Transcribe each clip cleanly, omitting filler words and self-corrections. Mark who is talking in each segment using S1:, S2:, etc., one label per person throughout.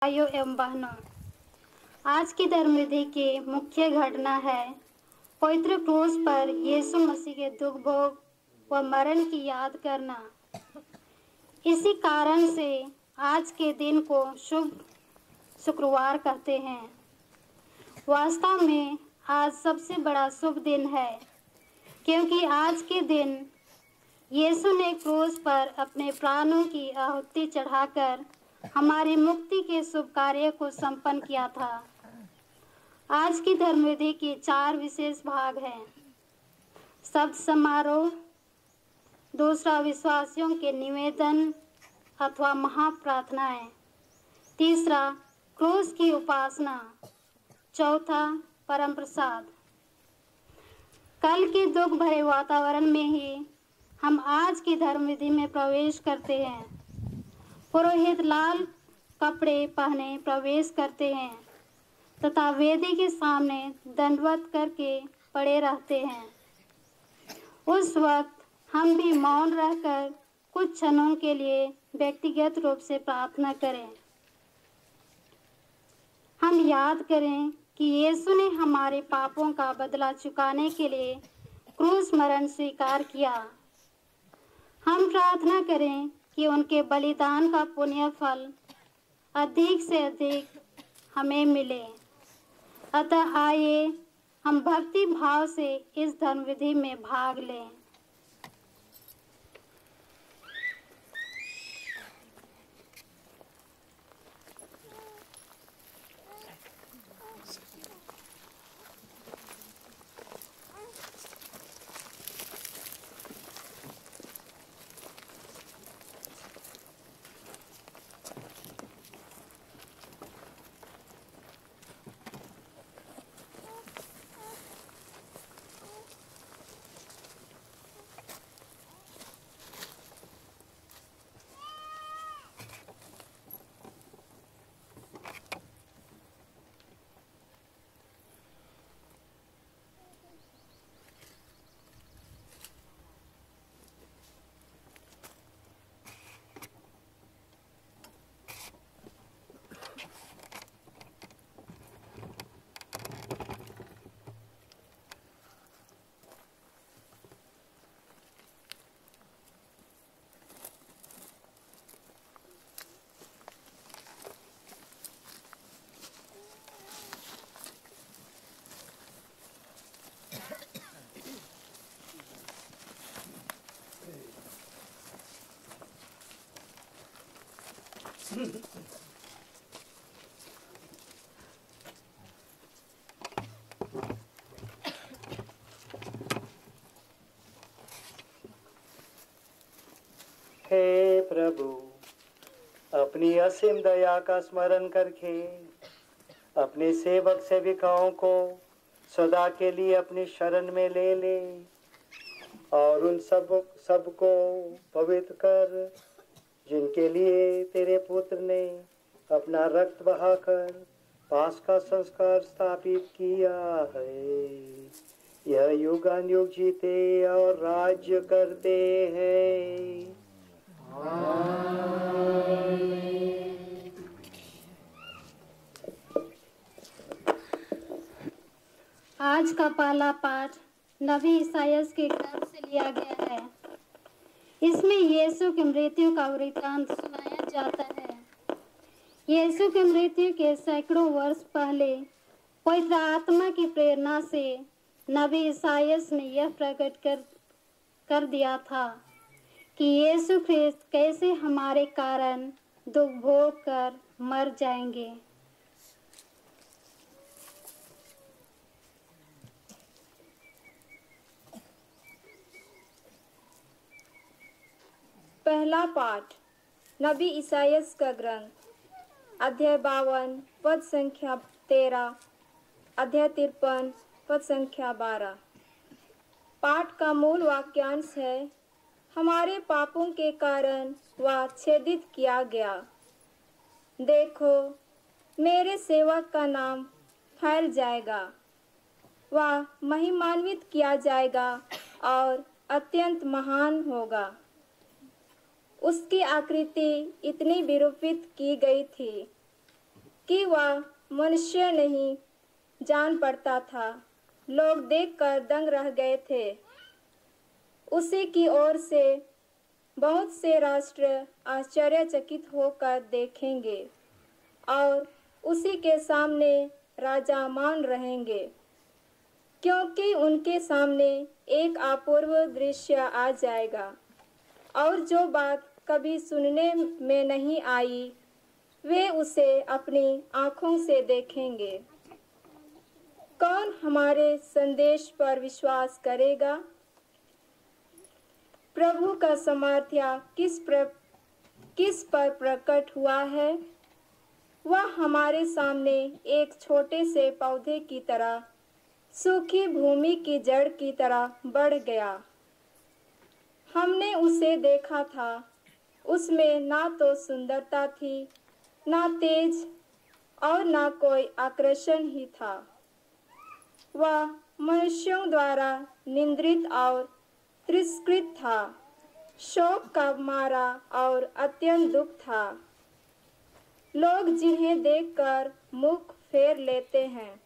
S1: भाइयों एवं बहनों, आज की धर्म विधि की मुख्य घटना है पवित्र क्रूस पर यीशु मसीह के दुख भोग व मरण की याद करना। इसी कारण से आज के दिन को शुभ शुक्रवार कहते हैं। वास्तव में आज सबसे बड़ा शुभ दिन है, क्योंकि आज के दिन यीशु ने क्रूस पर अपने प्राणों की आहुति चढ़ाकर हमारी मुक्ति के शुभ कार्य को संपन्न किया था। आज की धर्मविधि के 4 विशेष भाग हैं। शब्द समारोह, दूसरा विश्वासियों के निवेदन अथवा महाप्रार्थनाएं, तीसरा क्रूस की उपासना, चौथा परम प्रसाद। कल के दुख भरे वातावरण में ही हम आज की धर्मविधि में प्रवेश करते हैं। पुरोहित लाल कपड़े पहने प्रवेश करते हैं तथा वेदी के सामने दंडवत करके पड़े रहते हैं। उस वक्त हम भी मौन रहकर कुछ क्षणों के लिए व्यक्तिगत रूप से प्रार्थना करें। हम याद करें कि यीशु ने हमारे पापों का बदला चुकाने के लिए क्रूस मरण स्वीकार किया। हम प्रार्थना करें कि उनके बलिदान का पुण्य फल अधिक से अधिक हमें मिले। अतः आइए हम भक्ति भाव से इस धर्म विधि में भाग लें।
S2: हे प्रभु, अपनी असीम दया का स्मरण करके अपने सेवक सेविकाओं को सदा के लिए अपनी शरण में ले ले और उन सबको पवित्र कर जिनके लिए तेरे पुत्र ने अपना रक्त बहाकर पास का संस्कार स्थापित किया है। यह युगानुयुग जीते और राज्य करते हैं।
S1: आज का पहला पाठ नबी ईसायास के ग्रंथ से लिया गया है। इसमें यीशु की मृत्यु का वृत्तांत सुनाया जाता है। यीशु की मृत्यु के सैकड़ों वर्ष पहले पवित्र आत्मा की प्रेरणा से नबी ईसायास ने यह प्रकट कर दिया था कि यीशु ख्रिस्त कैसे हमारे कारण दुख भोग कर मर जाएंगे।
S3: पहला पाठ नबी ईसायास का ग्रंथ, अध्याय 52 पद संख्या 13, अध्याय 53 पद संख्या 12। पाठ का मूल वाक्यांश है, हमारे पापों के कारण वह छेदित किया गया। देखो, मेरे सेवक का नाम फैल जाएगा, वह महिमान्वित किया जाएगा और अत्यंत महान होगा। उसकी आकृति इतनी विरूपित की गई थी कि वह मनुष्य नहीं जान पड़ता था। लोग देखकर दंग रह गए थे। उसी की ओर से बहुत से राष्ट्र आश्चर्यचकित होकर देखेंगे और उसी के सामने राजा मान रहेंगे, क्योंकि उनके सामने एक अपूर्व दृश्य आ जाएगा और जो बात कभी सुनने में नहीं आई वे उसे अपनी आंखों से देखेंगे। कौन हमारे संदेश पर विश्वास करेगा? प्रभु का सामर्थ्य किस पर प्रकट हुआ है? वह हमारे सामने एक छोटे से पौधे की तरह, सूखी भूमि की जड़ की तरह बढ़ गया। हमने उसे देखा था, उसमें ना तो सुंदरता थी, ना तेज और ना कोई आकर्षण ही था। वह मनुष्यों द्वारा निंदित और तिरस्कृत था, शोक का मारा और अत्यंत दुख था। लोग जिन्हें देखकर मुख फेर लेते हैं,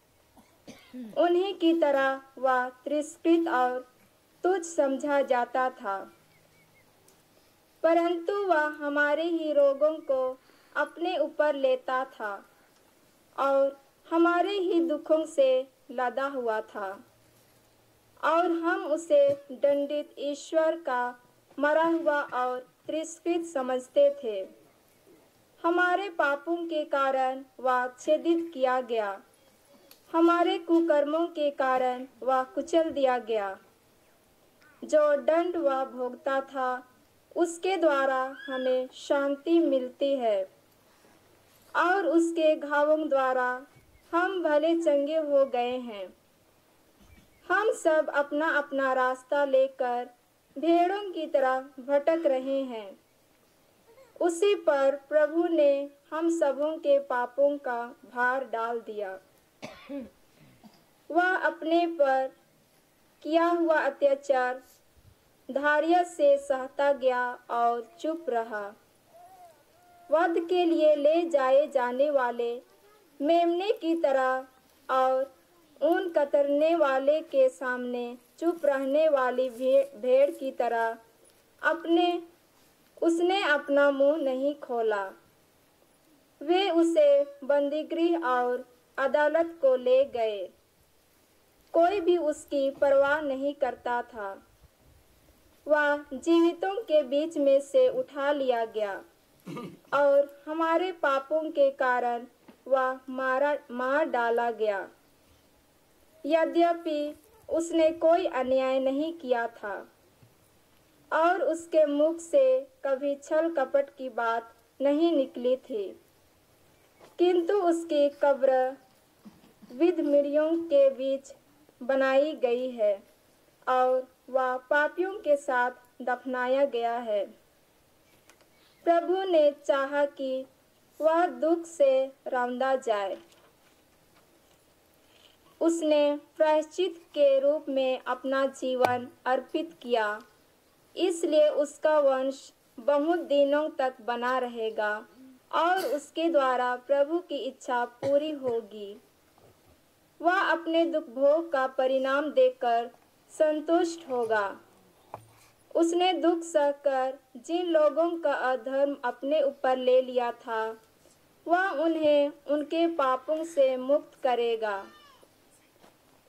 S3: उन्हीं की तरह वह तिरस्कृत और तुच्छ समझा जाता था। परंतु वह हमारे ही रोगों को अपने ऊपर लेता था और हमारे ही दुखों से लदा हुआ था, और हम उसे दंडित ईश्वर का मरा हुआ और तिरस्कृत समझते थे। हमारे पापों के कारण वह छेदित किया गया, हमारे कुकर्मों के कारण वह कुचल दिया गया। जो दंड वह भोगता था उसके द्वारा हमें शांति मिलती है, और उसके घावों द्वारा हम भले चंगे हो गए हैं। हम सब अपना अपना रास्ता लेकर भेड़ों की तरह भटक रहे हैं। उसी पर प्रभु ने हम सबों के पापों का भार डाल दिया। वह अपने पर किया हुआ अत्याचार धैर्य से सहता गया और चुप रहा। वध के लिए ले जाए जाने वाले मेमने की तरह और ऊन कतरने वाले के सामने चुप रहने वाली भेड़ की तरह उसने अपना मुंह नहीं खोला। वे उसे बंदीगृह और अदालत को ले गए। कोई भी उसकी परवाह नहीं करता था। वह जीवितों के बीच में से उठा लिया गया और हमारे पापों के कारण वह मार डाला गया। यद्यपि उसने कोई अन्याय नहीं किया था और उसके मुख से कभी छल कपट की बात नहीं निकली थी, किंतु उसकी कब्र विधर्मियों के बीच बनाई गई है और वह पापियों के साथ दफनाया गया है। प्रभु ने चाहा कि वह दुख से रौंदा जाए। उसने प्रायश्चित के रूप में अपना जीवन अर्पित किया, इसलिए उसका वंश बहुत दिनों तक बना रहेगा और उसके द्वारा प्रभु की इच्छा पूरी होगी। वह अपने दुख भोग का परिणाम देखकर संतुष्ट होगा। उसने दुख सहकर जिन लोगों का अधर्म अपने ऊपर ले लिया था, वह उन्हें उनके पापों से मुक्त करेगा।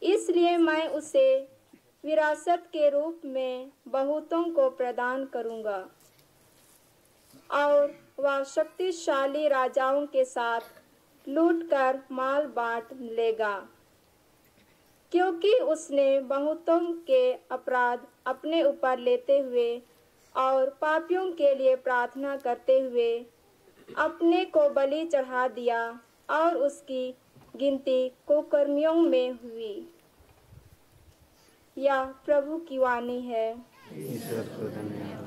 S3: इसलिए मैं उसे विरासत के रूप में बहुतों को प्रदान करूंगा और वह शक्तिशाली राजाओं के साथ लूटकर माल बांट लेगा, क्योंकि उसने बहुतों के अपराध अपने ऊपर लेते हुए और पापियों के लिए प्रार्थना करते हुए अपने को बलि चढ़ा दिया और उसकी गिनती कुकर्मियों में हुई। यह प्रभु की वाणी है।
S4: ईश्वर को धन्यवाद।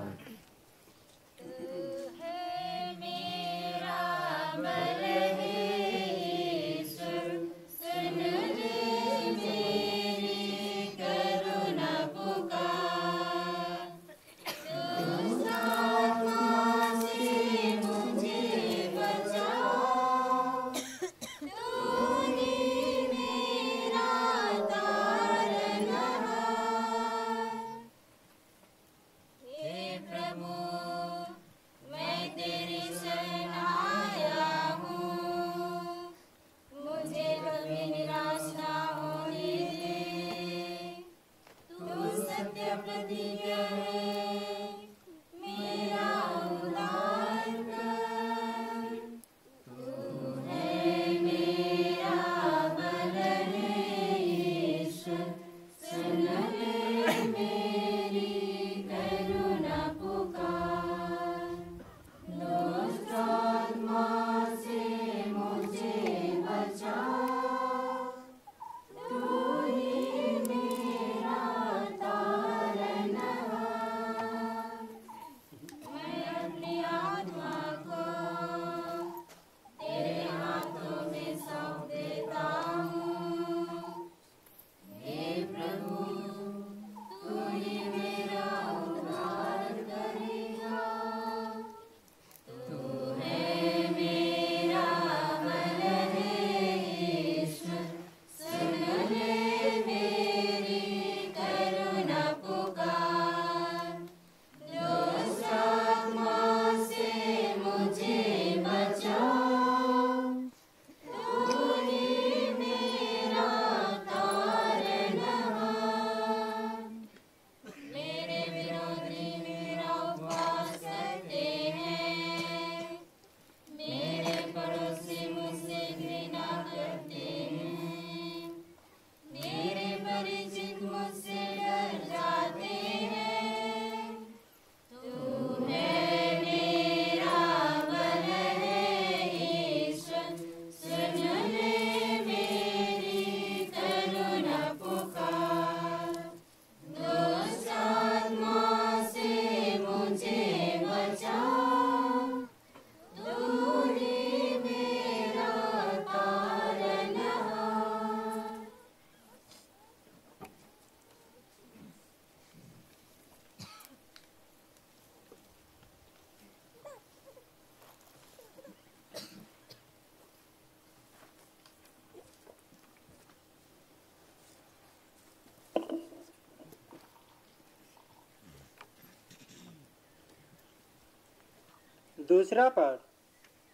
S5: दूसरा पाठ।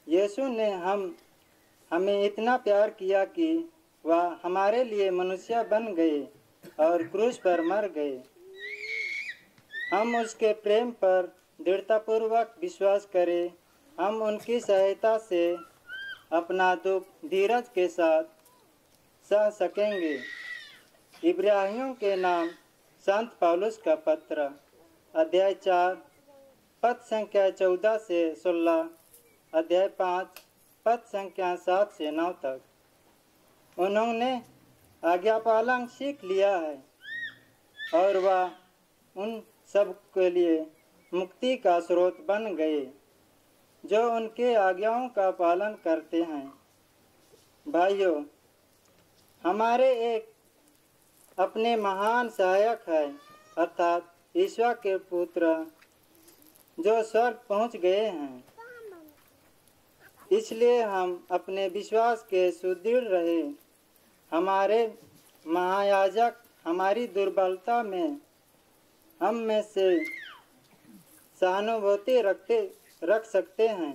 S5: यीशु ने हमें इतना प्यार किया कि वह हमारे लिए मनुष्य बन गए और क्रूस पर मर गए। हम उसके प्रेम पर दृढ़तापूर्वक विश्वास करें। हम उनकी सहायता से अपना दुख धीरज के साथ सह सकेंगे। इब्राहिमियों के नाम संत पौलुस का पत्र, अध्याय 4 पद संख्या 14 से 16, अध्याय 5 पद संख्या 7 से 9 तक। उन्होंने आज्ञा पालन सीख लिया है और वह उन सब के लिए मुक्ति का स्रोत बन गए जो उनके आज्ञाओं का पालन करते हैं। भाइयों, हमारे एक अपने महान सहायक है, अर्थात ईश्वर के पुत्र जो स्वर्ग पहुंच गए हैं। इसलिए हम अपने विश्वास के सुदृढ़ रहे। हमारे महायाजक हमारी दुर्बलता में हम में से सहानुभूति रख सकते हैं,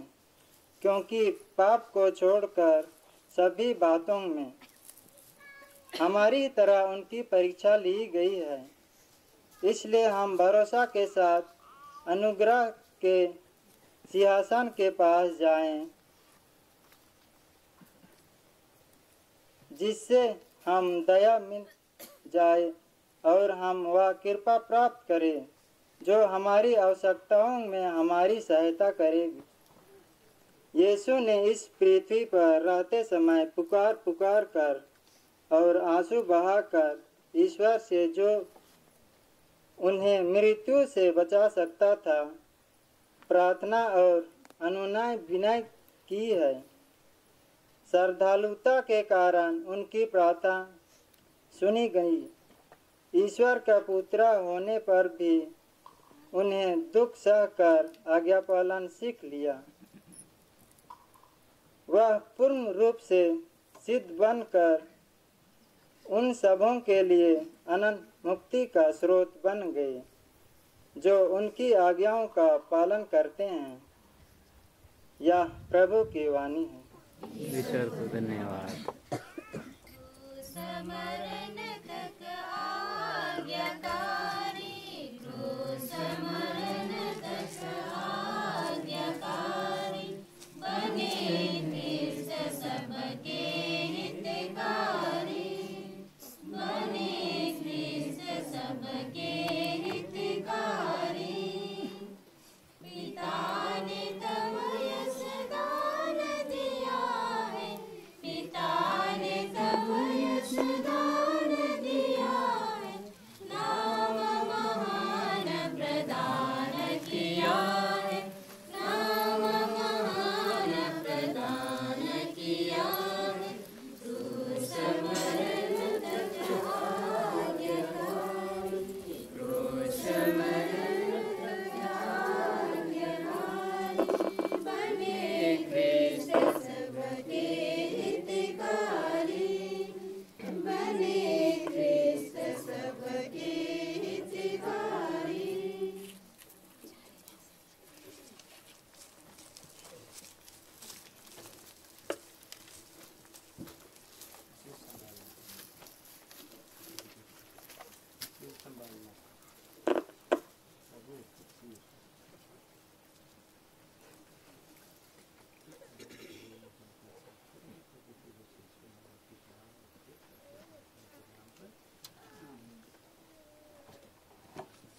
S5: क्योंकि पाप को छोड़कर सभी बातों में हमारी तरह उनकी परीक्षा ली गई है। इसलिए हम भरोसा के साथ अनुग्रह के सिंहासन के पास जाएं, जिससे हम दया मिल जाए और हम वह कृपा प्राप्त करें जो हमारी आवश्यकताओं में हमारी सहायता करेगी। यीशु ने इस पृथ्वी पर रहते समय पुकार कर और आंसू बहाकर ईश्वर से जो उन्हें मृत्यु से बचा सकता था प्रार्थना और अनुनय विनय की है। श्रद्धालुता के कारण उनकी प्रार्थना सुनी गई। ईश्वर का पुत्र होने पर भी उन्हें दुख सहकर आज्ञा पालन सीख लिया। वह पूर्ण रूप से सिद्ध बनकर उन सबों के लिए अनंत मुक्ति का स्रोत बन गए जो उनकी आज्ञाओं का पालन करते हैं। यह प्रभु की वाणी है।
S4: ईश्वर को धन्यवाद।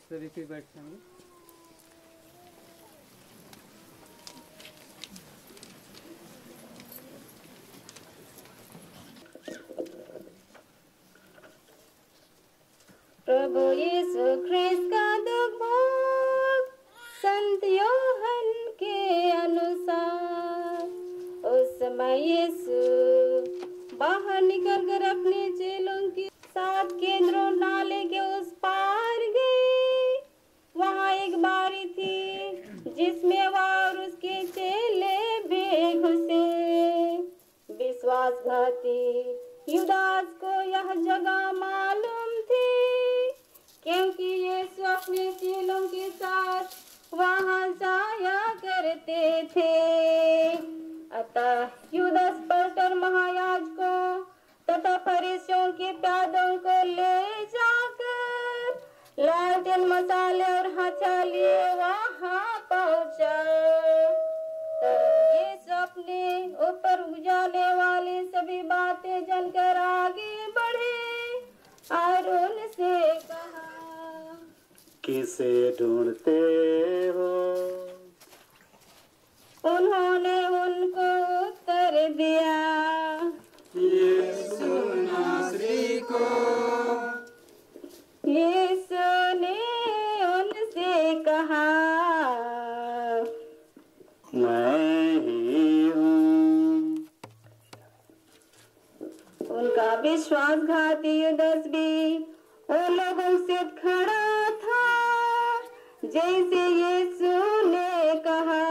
S4: सभी कोई बैठ जाएंगे।
S3: प्रभु यीशु ख्रिस्त का दुख भोग संत यूहन्ना के अनुसार। उस समय यीशु बाहर निकलकर अपने चेलों के साथ केद्रोन नाले के उस पार गए। वहाँ एक बारी थी जिसमें वह और उसके चेले भी घुसे। विश्वासघाती युदास को यह जगह मालूम थी, क्योंकि यीशु अपने चेलों के साथ वहाँ जाया कर करते थे। अतः यूदास पलटन महायाजकों तथा फरीसियों के पैदों को ले जाकर लालटेन मसाले और हथियार लिए वहां पहुंचा। तब यीशु अपने ऊपर उजाले वाली सभी बातें जानकर आगे बढ़े और उनसे कहा,
S2: किसे ढूंढते हो?
S3: उन्होंने उनको उत्तर दिया,
S5: यीशु नासरी को।
S3: यीशु ने उनसे कहा,
S2: मैं ही हूँ।
S3: उनका विश्वासघाती यूदास भी उन लोगों से खड़ा था जैसे यीशु ने कहा,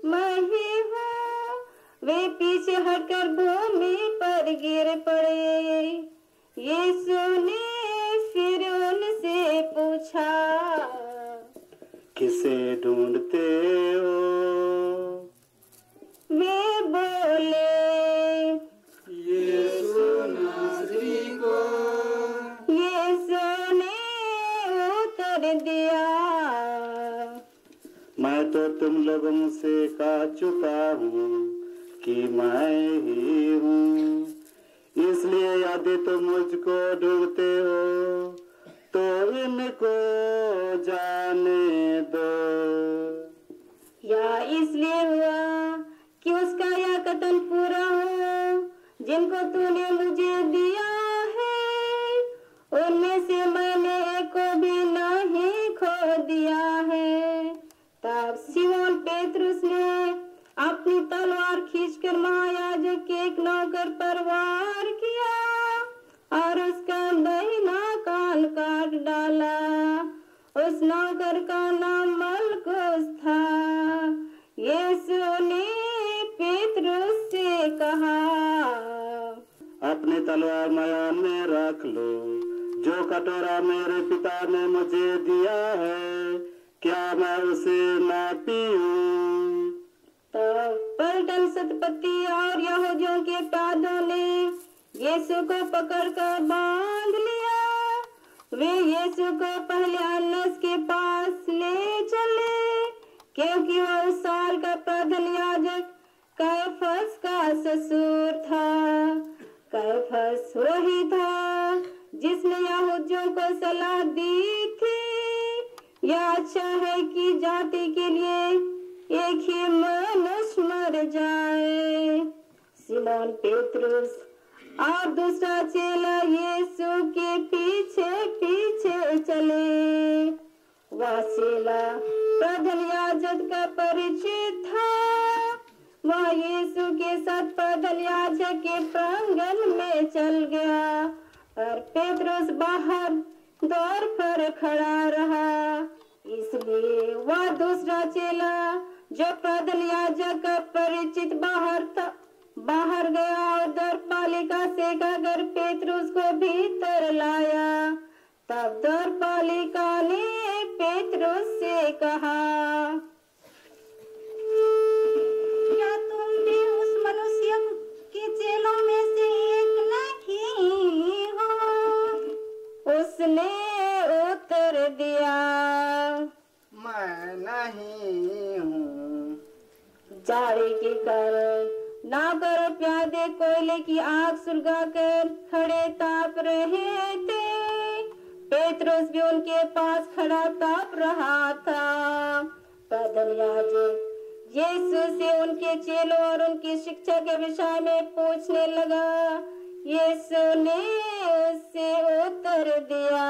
S3: मैं ही हूँ। वे पीछे हटकर भूमि पर गिर पड़े। यीशु ने फिर उनसे पूछा,
S2: किसे ढूंढते हो?
S3: वे बोले,
S5: यीशु नासरी को।
S3: यीशु ने उत्तर दिया,
S2: मैं तो तुम लोगों से कह चुका हूँ कि मैं ही हूँ। इसलिए यदि तुम मुझको ढूंढते हो तो इनको जाने दो।
S3: या इसलिए हुआ कि उसका यह कथन पूरा हो, जिनको तूने मुझे दिया है उनमें से मैंने एक को भी नहीं खो दिया है। तब सिमोन पेतरुस ने अपनी तलवार खींचकर महायाजक के एक नौकर पर वार किया और उसका दाहिना कान काट डाला। उस नौकर का नाम मलकुस था। यीशु ने पेतरुस से कहा,
S2: अपनी तलवार मैदान में रख लो। जो कटोरा मेरे पिता ने मुझे दिया है, क्या मैं उसे न पीऊं?
S3: तब पलटन सतपति और यहूदियों के पैदों ने यीशु को पकड़कर बांध लिया। वे यीशु को पहले अन्नस के पास ले चले, क्योंकि वह उस साल का प्रधान याजक कायफस का ससुर था। कायफस वही था जिसने यहूदियों को सलाह दी थी, यह अच्छा है कि जाति के लिए एक ही मनुष्य मर जाए। सिमोन पेतरुस और दूसरा चेला यीशु के पीछे पीछे चले। वह चेला प्रधान याजक का परिचित था। वह यीशु के साथ प्रधान याजक के प्रांगण में चल गया और पेतरुस बाहर द्वार पर खड़ा रहा। इसलिए वह दूसरा चेला जो प्रधान याजक का परिचित बाहर गया और द्वारपालिका से कहकर पेतरुस को भीतर लाया। तब द्वारपालिका ने पेतरुस से कहा, क्या तुम भी उस मनुष्य के चेलों में से एक नहीं हो? उसने उत्तर दिया,
S5: मैं नहीं हूँ।
S3: जाड़े के कारण नौकर और प्यादे कोयले की आग सुलगाकर खड़े ताप रहे थे। पेतरुस भी उनके पास खड़ा ताप रहा था। प्रधान याजक यीशु से उनके चेलों और उनकी शिक्षा के विषय में पूछने लगा। यीशु ने उससे उत्तर दिया,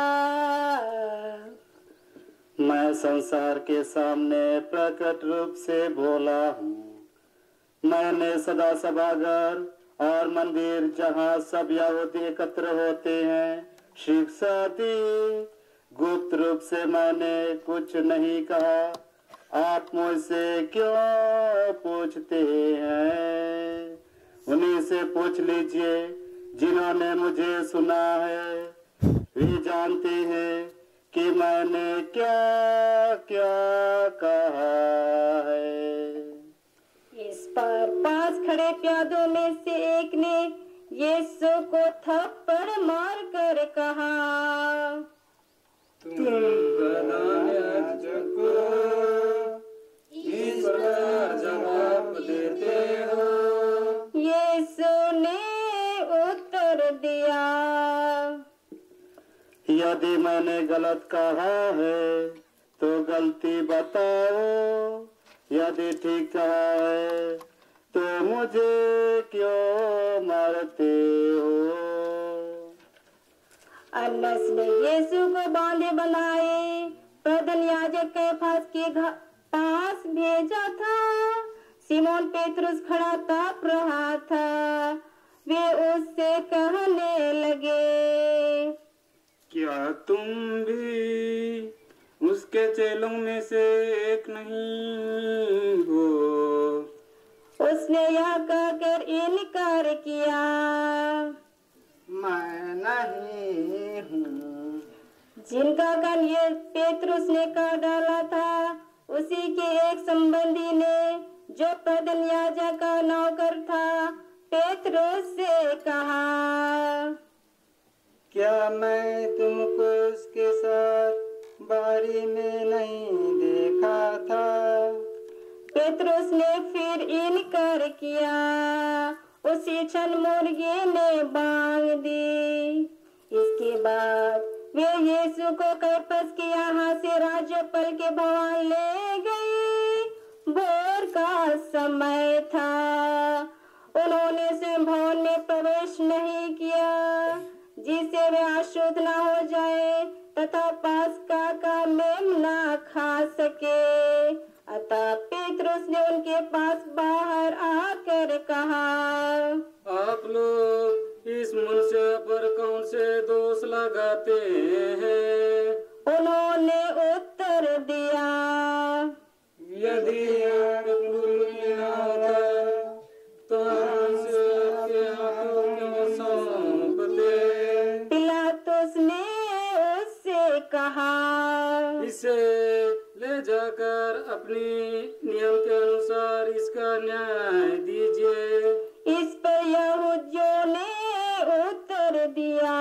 S2: मैं संसार के सामने प्रकट रूप से बोला हूँ। मैंने सदा सभागार और मंदिर जहाँ सब यहूदी एकत्र होते हैं शिक्षा दी। गुप्त रूप से मैंने कुछ नहीं कहा। आप मुझसे क्यों पूछते हैं? उन्हीं से पूछ लीजिए जिन्होंने मुझे सुना है। वे जानते हैं कि मैंने क्या क्या कहा है।
S3: इस पर पास खड़े प्यादों में से एक ने यीशु को थप्पड़ मार कर कहा,
S4: तुम प्रधान याजक को इस प्रकार जवाब देते हो।
S3: यीशु ने उत्तर दिया,
S2: यदि मैंने गलत कहा है तो गलती बताओ, यदि ठीक कहा है तो मुझे क्यों मारते हो।
S3: अन्नस ने यीशु को बांधे बनाए प्रधान याजक कैफास के पास भेजा था। सिमोन पेतरुस खड़ा ताप रहा था। वे उससे कहने लगे,
S4: क्या तुम भी उसके चेलों में से एक नहीं हो।
S3: उसने यह कहकर इनकार किया,
S5: मैं नहीं हूँ।
S3: जिनका गन ये पेतरुस ने कर डाला था, उसी के एक संबंधी ने, जो प्रधान याजक का नौकर था, पेतरुस से कहा,
S5: क्या मैं तुमको उसके साथ बारी में नहीं देखा था।
S3: पेतरुस ने फिर इनकार किया। उसी क्षण मुर्गी ने बांग दी। इसके बाद वे यीशु को कैफास के यहाँ से राज्यपाल के भवन ले गए। भोर का समय था। उन्होंने स्वयं भवन में प्रवेश नहीं किया, जिससे वे अशुद्ध न हो जाए तथा पास्का का मेमना खा सके। अतः पेतरुस ने उनके पास बाहर आकर कहा,
S4: आप लोग इस मनुष्य पर कौन से दोष लगाते हैं।
S3: उन्होंने उत्तर दिया,
S4: यदि आप क्रूर न होता तो हम इसे आपके हाथों क्यों सौंपते।
S3: पिलातुस ने उससे कहा,
S4: इसे ले जाकर अपनी नियम के अनुसार इसका न्याय दीजिए।
S3: इस पर यहूदियों ने उत्तर दिया,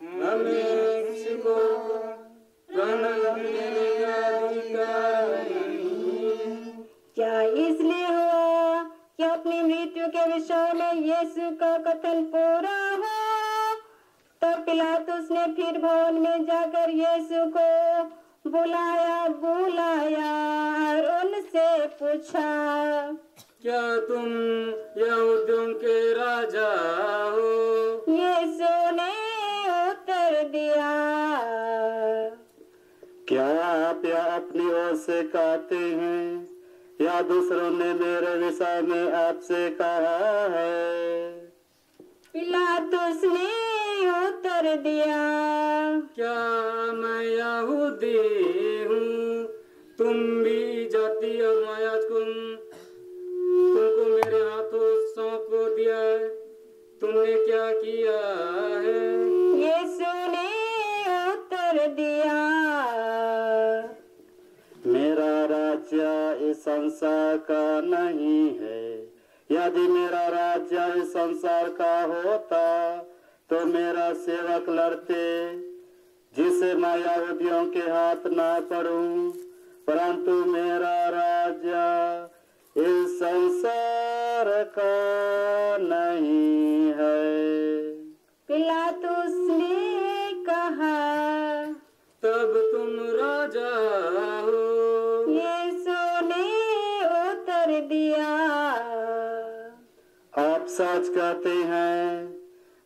S4: हमें किसी को प्राण देने का अधिकार नहीं।
S3: क्या इसलिए हुआ कि अपनी मृत्यु के विषय में यीशु का कथन पूरा हो। तब पिलातुस ने फिर भवन में जाकर यीशु को बुलाया और उनसे पूछा,
S4: क्या तुम यहूदियों के राजा हो।
S3: यीशु ने उत्तर दिया,
S2: क्या आप या अपनी ओर से कहते हैं या दूसरों ने मेरे विषय में आपसे कहा है।
S3: पिलातुस ने उत्तर दिया,
S4: क्या मैं यहूदी हूँ। तुम भी जाति और मायाज तुमको मेरे हाथों सौंप दिया है। तुमने क्या किया है।
S3: यीशु ने उत्तर दिया,
S2: मेरा राज्य इस संसार का नहीं है। यदि मेरा राज्य इस संसार का होता तो मेरा सेवक लड़ते, जिसे मैं यहूदियों के हाथ ना पड़ूं। परंतु मेरा राज्य इस संसार का नहीं है।
S3: पिलातुस ने कहा,
S4: तब तुम राजा हो।
S3: यीशु ने उत्तर दिया,
S2: आप सच कहते हैं,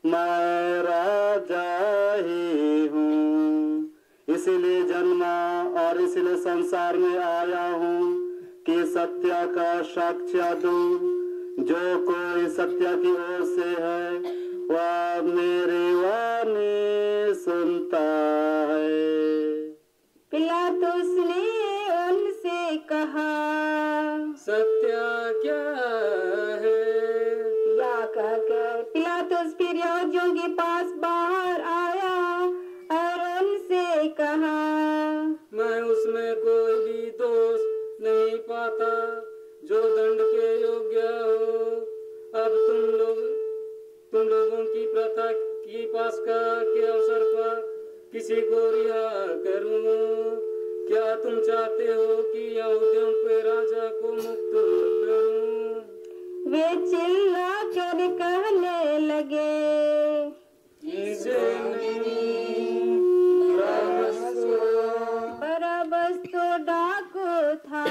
S2: मैं राजा ही हूँ। इसीलिए जन्मा और इसीलिए संसार में आया हूँ कि सत्य का साक्ष्य दूं। जो कोई सत्य की ओर से है वह मेरी वाणी सुनता है।
S3: पिलातुस ने उनसे कहा,
S4: सत्य क्या है।
S3: या कहकर पिलातुस फिर यहूदियों के पास बाहर आया और उनसे
S4: जो दंड के योग्य हो। अब तुम लोगों की प्रथा की पास्का के अवसर पर किसी को रिहा करूं। क्या तुम चाहते हो कि यहूदियों के राजा को मुक्त करूं?
S3: वे चिल्ला कर कहने लगे,
S4: इसे नहीं,
S3: बरअब्बस तो डाकू था।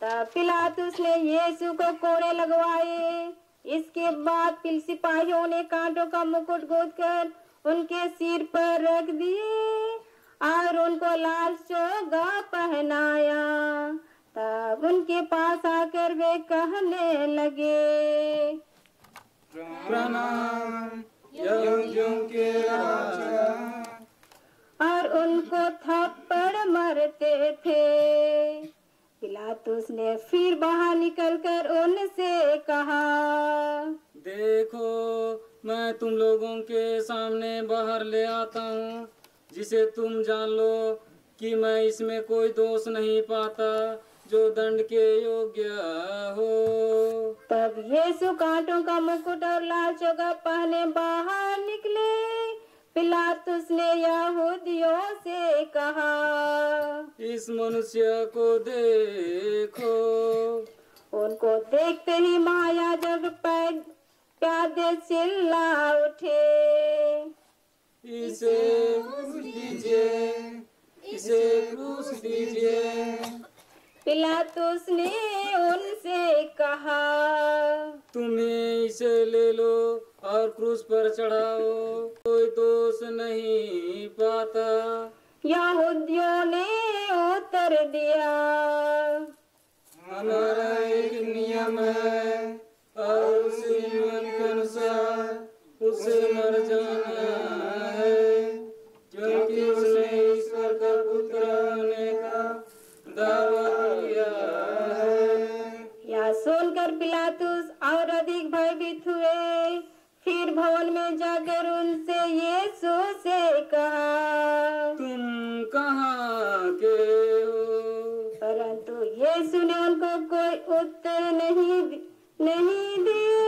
S3: तब पिलातुस ने यीशु को कोड़े लगवाए। इसके बाद सिपाहियों ने कांटों का मुकुट गोदकर उनके सिर पर रख दिए और उनको लाल चोगा पहनाया। तब उनके पास आकर वे कहने लगे,
S4: प्रणाम यहूदियों के राजा।
S3: और उनको थप्पड़ मारते थे। पिलातुस ने फिर बाहर निकलकर उनसे कहा,
S4: देखो, मैं तुम लोगों के सामने बाहर ले आता हूँ, जिसे तुम जान लो कि मैं इसमें कोई दोष नहीं पाता, जो दंड के योग्य हो।
S3: तब यीशु कांटों का मुकुट और लाल चोगा पहने बाहर निकले। पिलातुस ने यहूदियों से कहा,
S4: इस मनुष्य को देखो।
S3: उनको देखते ही महायाजक प्यादे चिल्ला उठे,
S4: इसे क्रूस दीजिए, इसे क्रूस दीजिए।
S3: पिलातुस ने उनसे कहा,
S4: तुम्हें इसे ले लो और क्रूस पर चढ़ाओ, कोई दोष नहीं पाता।
S3: यहूदियों ने उत्तर दिया,
S4: हमारा एक नियम है और उसी नियम के अनुसार उसे मर जाना है, क्योंकि उसने ईश्वर का पुत्र होने का दावा किया है।
S3: यह सुनकर पिलातुस और अधिक भयभीत हुए। फिर भवन में जाकर उनसे यीशु से कहा,
S4: तुम कहाँ के हो?
S3: परंतु यीशु ने उनको कोई उत्तर नहीं दिए।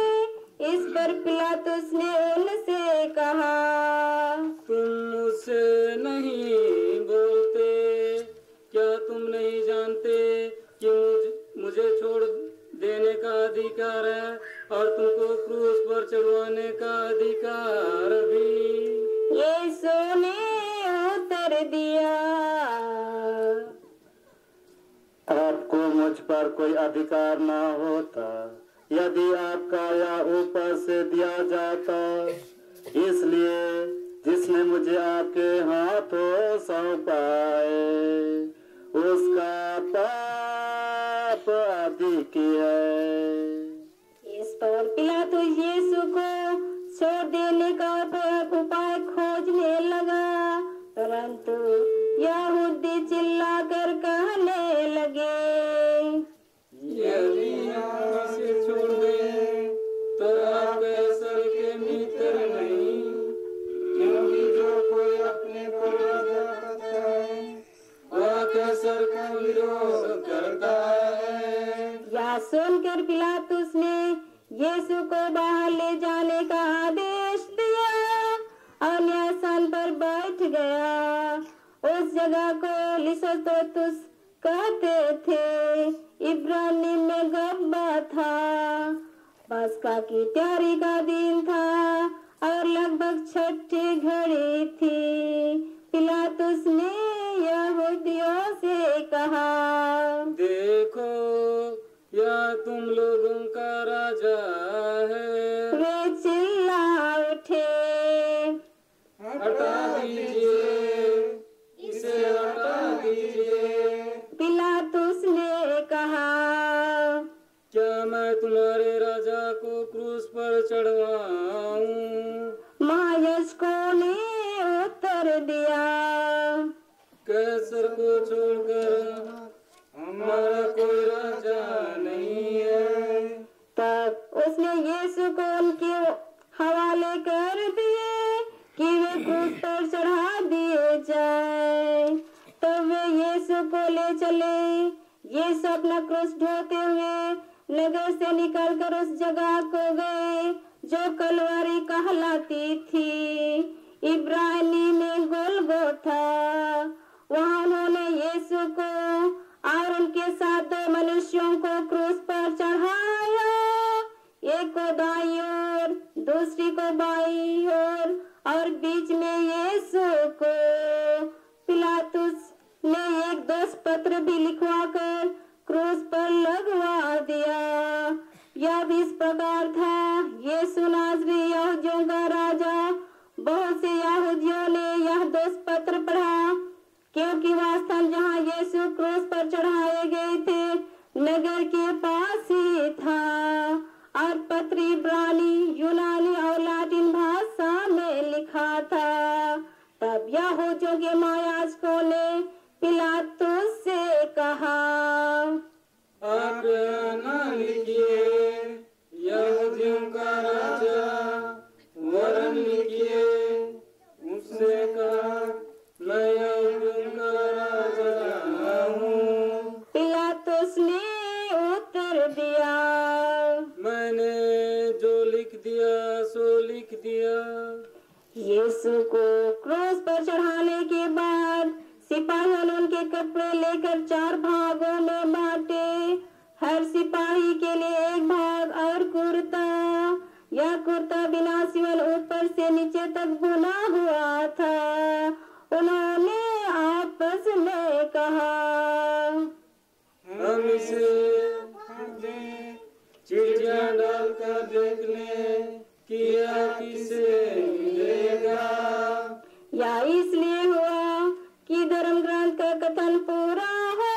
S3: इस पर पिलातुस ने उनसे कहा,
S4: तुम मुझसे नहीं बोलते? क्या तुम नहीं जानते कि मुझे छोड़ देने का अधिकार है और तुमको क्रूस पर चढ़वाने का अधिकार भी?
S3: यीशु ने उत्तर दिया,
S2: आपको मुझ पर कोई अधिकार ना होता यदि आपका या ऊपर से दिया जाता। इसलिए जिसने मुझे आपके हाथों सौंपा है, उसका पाप अधिक है।
S3: इस पर पिलातुस यीशु को छोड़ देने का उपाय खोजने लगा, परंतु यहूदी चिल्लाकर कहने लगे,
S4: यदि हम इसे छोड़ दें तो आप कैसर के मित्र नहीं, क्योंकि जो कोई अपने को राजा कहता है वह कैसर का विरोध करता है।
S3: यह सुनकर पिलातुस ने यीशु को बाहर ले जाने का आदेश दिया और न्यायासन पर बैठ गया। उस जगह को लिसोतोतुस कहते थे, इब्रानी में गब्बा था। पस्का की तैयारी का दिन था और लगभग छठी घड़ी थी। पिलातुस ने यहूदियों से कहा,
S4: देखो, यह तुम लोगों का राजा है।
S3: वे चिल्ला उठे,
S4: हटा दीजिए, इसे हटा दीजिए।
S3: पिलातुस ने कहा,
S4: क्या मैं तुम्हारे राजा को क्रूस पर चढ़वाऊं?
S3: महायाजकों ने उत्तर दिया,
S4: कैसर को छोड़कर हमारा कोई राजा नहीं है।
S3: तब उसने यीशु को उनके हवाले कर दिए कि वे क्रूस पर चढ़ा दिए जाए। तब वे यीशु को ले चले। यीशु अपने नगर से निकलकर उस जगह को गए जो कलवरी कहलाती थी, इब्रानी में गोलगोथा। वहां उन्होंने यीशु को और उनके साथ 2 मनुष्यों को क्रूस पर चढ़ाया, एक को दाईं ओर दूसरी को बाईं ओर, और बीच में यीशु को। पिलातुस ने एक दोष पत्र भी लिखवाकर क्रूस पर लगवा दिया। यह भी इस प्रकार था, यीशु नाज़री यहूदियों का राजा। बहुत से यहूदियों ने यह दोष पत्र पढ़ा, क्योंकि वह स्थान जहाँ यीशु क्रूस पर चढ़ाए गए थे नगर के पास ही था, और पत्र इब्रानी, यूनानी और लातिन भाषा में लिखा था। तब यहूदियों के महायाजकों ने पिलातुस से कहा,
S4: आप न लिखिए यहूदियों का राजा, वरन लिखिए उससे कहा मैं यहूदियों का राजा हूँ।
S3: पिलातुस ने उत्तर दिया,
S4: मैंने जो लिख दिया सो लिख दिया।
S3: यीशु को क्रूस पर चढ़ाने के बाद सिपाहियों ने उनके कपड़े लेकर 4 भागों में बांटे, हर सिपाही के लिए एक भाग, और कुर्ता। यह कुर्ता बिना सिवन ऊपर से नीचे तक बुना हुआ था। उन्होंने आपस में कहा,
S4: हम इसे चिड़िया डालकर देख लें कि यह किसे मिलेगा।
S3: या इसलिए हुआ कि धर्म ग्रंथ का कथन पूरा हो।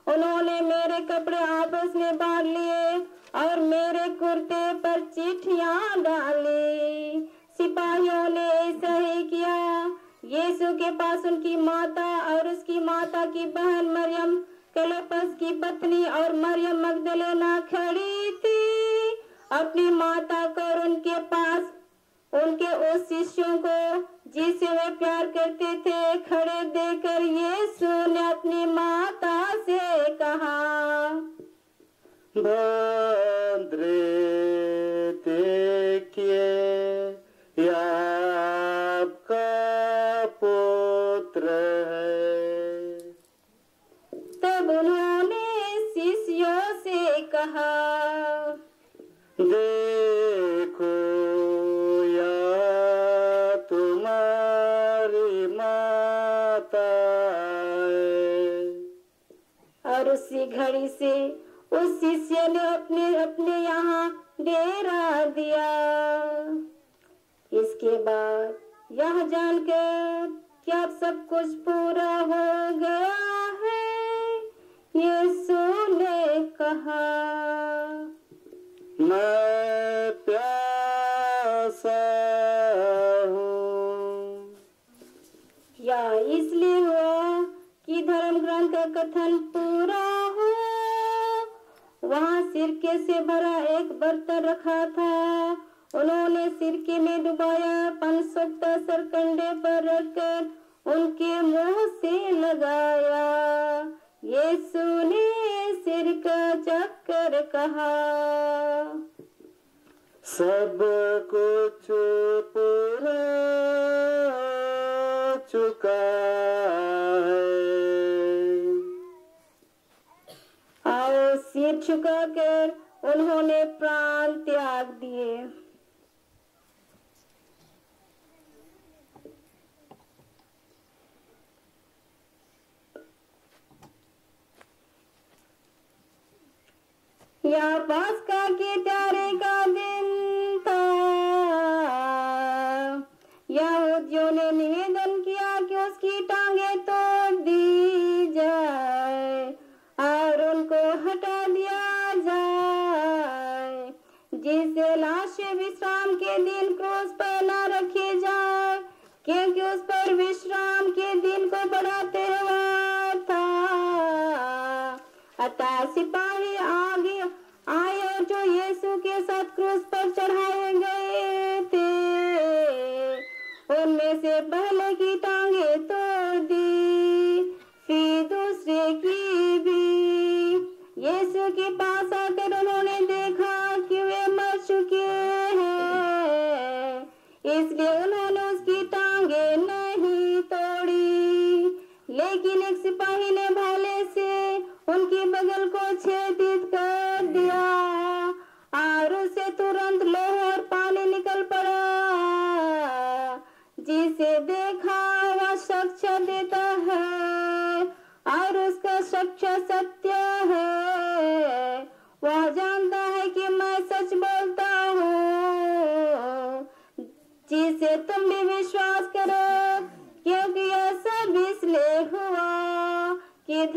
S3: उन्होंने मेरे कपड़े आपस में बांट लिए और मेरे कुर्ते पर चिट्ठियां डाली। सिपाहियों ने ऐसा ही किया। यीशु के पास उनकी माता और उसकी माता की बहन मरियम, क्लोपस की पत्नी और मरियम मगदलेना खड़ी थी। अपनी माता को और उनके पास उनके उस शिष्यों को जिसे वे प्यार करते थे खड़े देखकर यीशु ने अपनी माता से कहा,
S2: भद्रे देखिए यह आपका पुत्र है।
S3: तब उन्होंने शिष्यों से कहा,
S2: देखो यह तुम्हारी माता है।
S3: और उसी घड़ी से उस शिष्य ने अपने अपने यहाँ डेरा दिया। इसके बाद यह जानकर कि अब सब कुछ पूरा हो गया है, यीशु ने कहा,
S2: मैं प्यासा हूँ।
S3: या इसलिए हुआ कि धर्म ग्रंथ का कथन पूरा हो। वहाँ सिरके से भरा एक बर्तन रखा था। उन्होंने सिरके में डुबाया, पंचसुक्ता सरकंडे पर रखकर उनके मुंह से लगाया। यीशु ने सिर का चक्कर कहा,
S2: सब कुछ पूरा हो चुका है।
S3: और सिर झुकाकर उन्होंने प्राण त्याग दिए। या पास्का के त्योहार का दिन था। यहूदियों ने निवेदन किया कि उसकी टांगें तोड़ दी जाए और उनको हटा दिया जाए, जिससे लाशें विश्राम के दिन क्रूस पर न रखी जाए, क्योंकि उस पर विश्राम के दिन को बड़ा त्योहार था। अतः सिपाही आगे आए और जो यीशु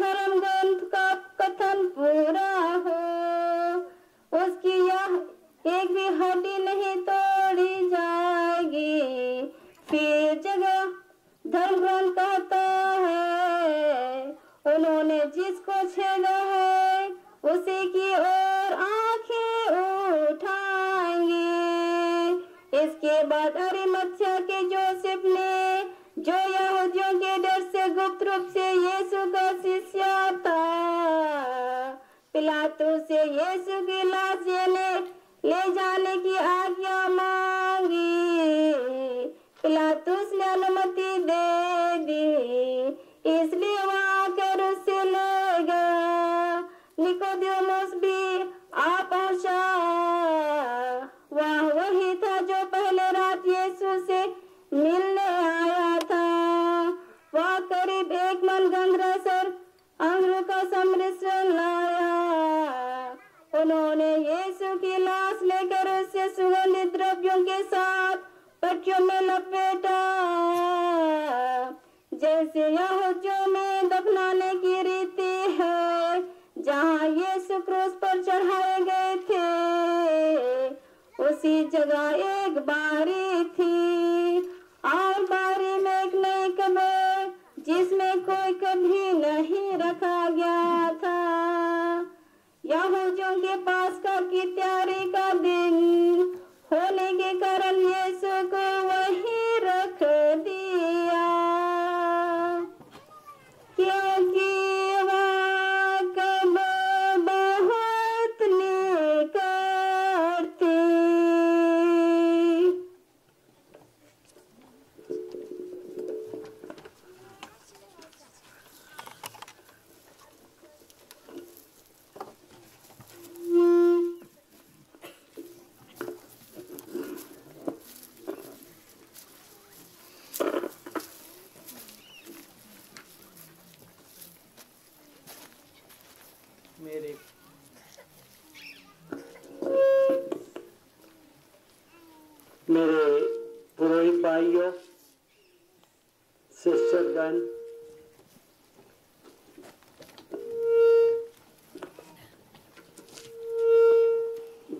S3: धर्म ग्रंथ का कथन पूरा हो। उसकी यह एक भी हड्डी नहीं तोड़ी जाएगी। फिर जगह धर्म ग्रंथ कहता है, उन्होंने जिसको छेड़ा है उसी की ओर आंखें उठाएंगे। इसके बाद अरिमत्या के जोसेफ ने, जो यहूदियों के डर से गुप्त रूप से यीशु का शिष्य था, पिलातुस से यीशु की लाश ले जाने की आज्ञा मांगी। पिलातुस ने अनुमति दे दी, इसलिए वहाँ आकर उससे ले गया। निकोदेमुस भी आ पहुँचा। वह वही था जो पहले रात यीशु से मिलने आया था। वह करीब 1 मन गंधरस अंगूर का सम्मिश्रण लाया। उन्होंने यीशु की लाश लेकर उसे सुगंधित द्रव्यों के साथ पट्टियों में लपेटा, जैसे यहूदियों में दफनाने की रीति है। जहाँ यीशु क्रूस पर चढ़ाए गए थे, उसी जगह एक बारी थी, और बारी में एक नई कब्र जिसमें कोई कभी नहीं रखा गया था। यहूदियों के पास्का की तैयारी का दिन होने के कारण यीशु को वहीं रख दिया, क्योंकि वहाँ कब्र बहुत निकट थी।
S2: मेरे पुरोहित भाइयों, सिस्टरगण,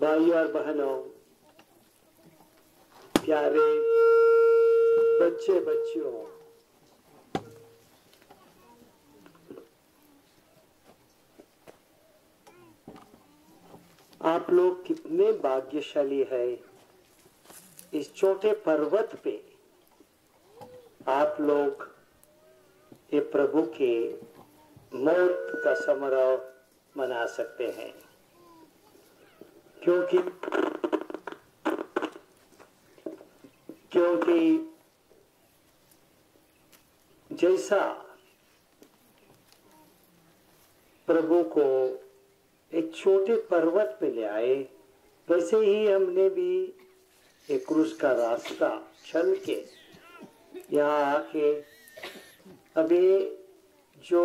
S2: भाइयों और बहनों, प्यारे बच्चे बच्चियों, आप लोग कितने भाग्यशाली है। इस छोटे पर्वत पे आप लोग ये प्रभु के मौत का समारोह मना सकते हैं, क्योंकि जैसा प्रभु को एक छोटे पर्वत पे ले आए, वैसे ही हमने भी एक क्रूस का रास्ता चल के यहाँ आके अभी जो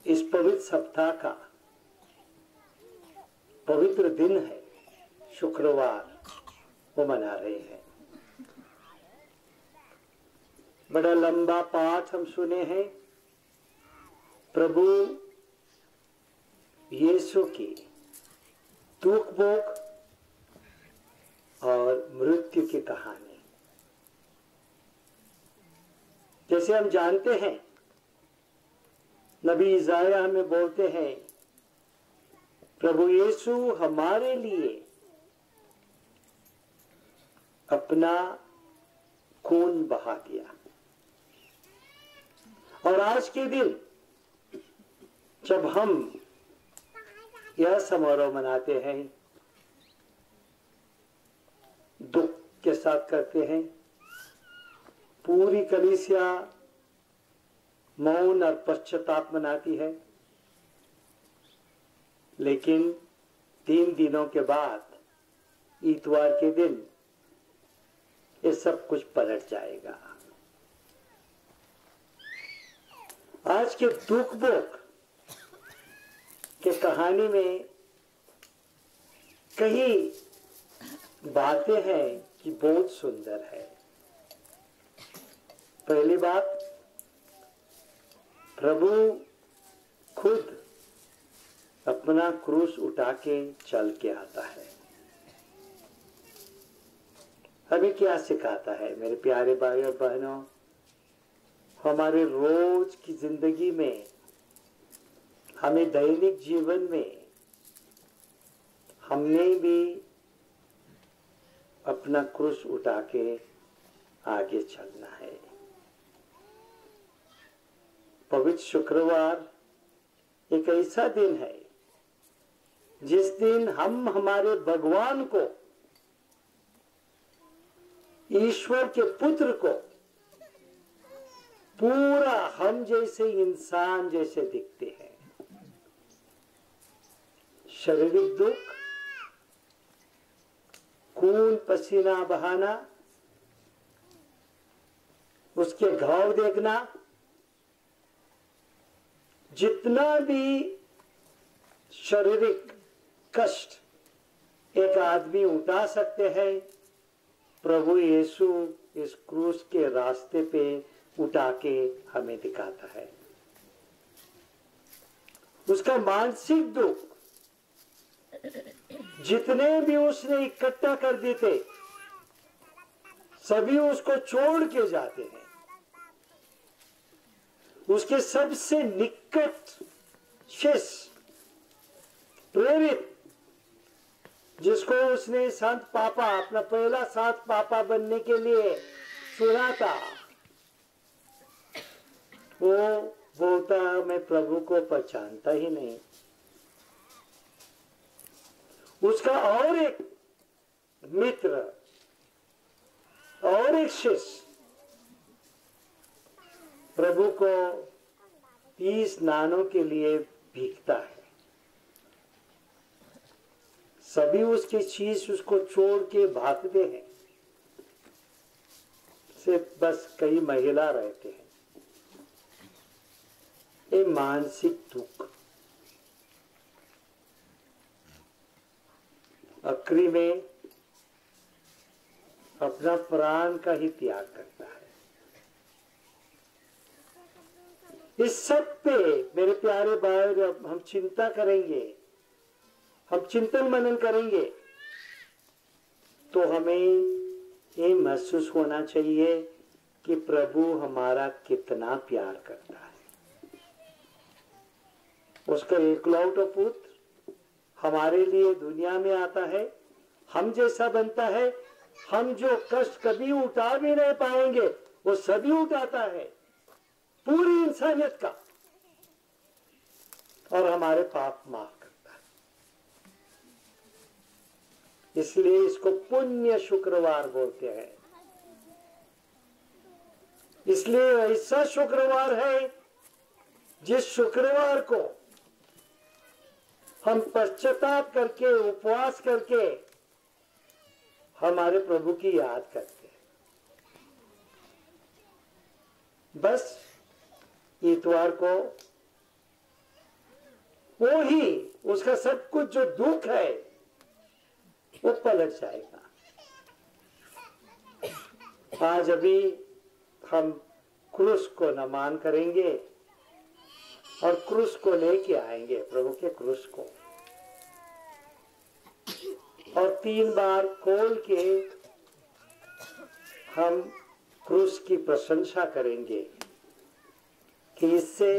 S2: इस पवित्र सप्ताह का पवित्र दिन है, शुक्रवार, वो मना रहे हैं। बड़ा लंबा पाठ हम सुने हैं प्रभु यीशु की दुख भोग और मृत्यु की कहानी। जैसे हम जानते हैं, नबी इसाया हमें बोलते हैं, प्रभु यीशु हमारे लिए अपना खून बहा दिया। और आज के दिन जब हम यह समारोह मनाते हैं, दुख के साथ करते हैं, पूरी कलीसिया मौन और पश्चाताप मनाती है, लेकिन 3 दिनों के बाद इतवार के दिन ये सब कुछ पलट जाएगा। आज के दुख भोग के कहानी में कई बातें हैं कि बहुत सुंदर है। पहली बात, प्रभु खुद अपना क्रूस उठा के चल के आता है। हमें क्या सिखाता है मेरे प्यारे भाई और बहनों? हमारे रोज की जिंदगी में, हमें दैनिक जीवन में हमने भी अपना क्रूस उठा के आगे चलना है। पवित्र शुक्रवार एक ऐसा दिन है जिस दिन हम हमारे भगवान को, ईश्वर के पुत्र को, पूरा हम जैसे इंसान जैसे दिखते हैं। शारीरिक दुख, खून पसीना बहाना, उसके घाव देखना, जितना भी शारीरिक कष्ट एक आदमी उठा सकते हैं, प्रभु यीशु इस क्रूस के रास्ते पे उठा के हमें दिखाता है। उसका मानसिक दुख जितने भी उसने इकट्ठा कर दिए थे, सभी उसको छोड़ के जाते हैं। उसके सबसे निकट शिष्य प्रेरित, जिसको उसने संत पापा, अपना पहला संत पापा बनने के लिए चुना था, वो बोलता मैं प्रभु को पहचानता ही नहीं। उसका और एक मित्र और एक शिष्य प्रभु को 30 नानों के लिए भीखता है। सभी उसकी चीज उसको छोड़ के भागते हैं, सिर्फ बस कई महिला रहते हैं। ये मानसिक दुख आखिरी में अपना प्राण का ही त्याग करता है। इस सब पे मेरे प्यारे भाई, जब हम चिंता करेंगे, हम चिंतन मनन करेंगे, तो हमें ये महसूस होना चाहिए कि प्रभु हमारा कितना प्यार करता है। उसका एकलौता पुत्र हमारे लिए दुनिया में आता है, हम जैसा बनता है, हम जो कष्ट कभी उठा भी नहीं पाएंगे वो सभी उठाता है, पूरी इंसानियत का, और हमारे पाप माफ करता है। इसलिए इसको पुण्य शुक्रवार बोलते हैं। इसलिए ऐसा शुक्रवार है जिस शुक्रवार को हम पश्चाताप करके, उपवास करके हमारे प्रभु की याद करते हैं। बस इतवार को वो ही उसका सब कुछ जो दुख है वो पलट जाएगा। आज अभी हम क्रूस को नमन करेंगे और क्रूस को लेके आएंगे, प्रभु के क्रूस को, और 3 बार खोल के हम क्रूस की प्रशंसा करेंगे कि इससे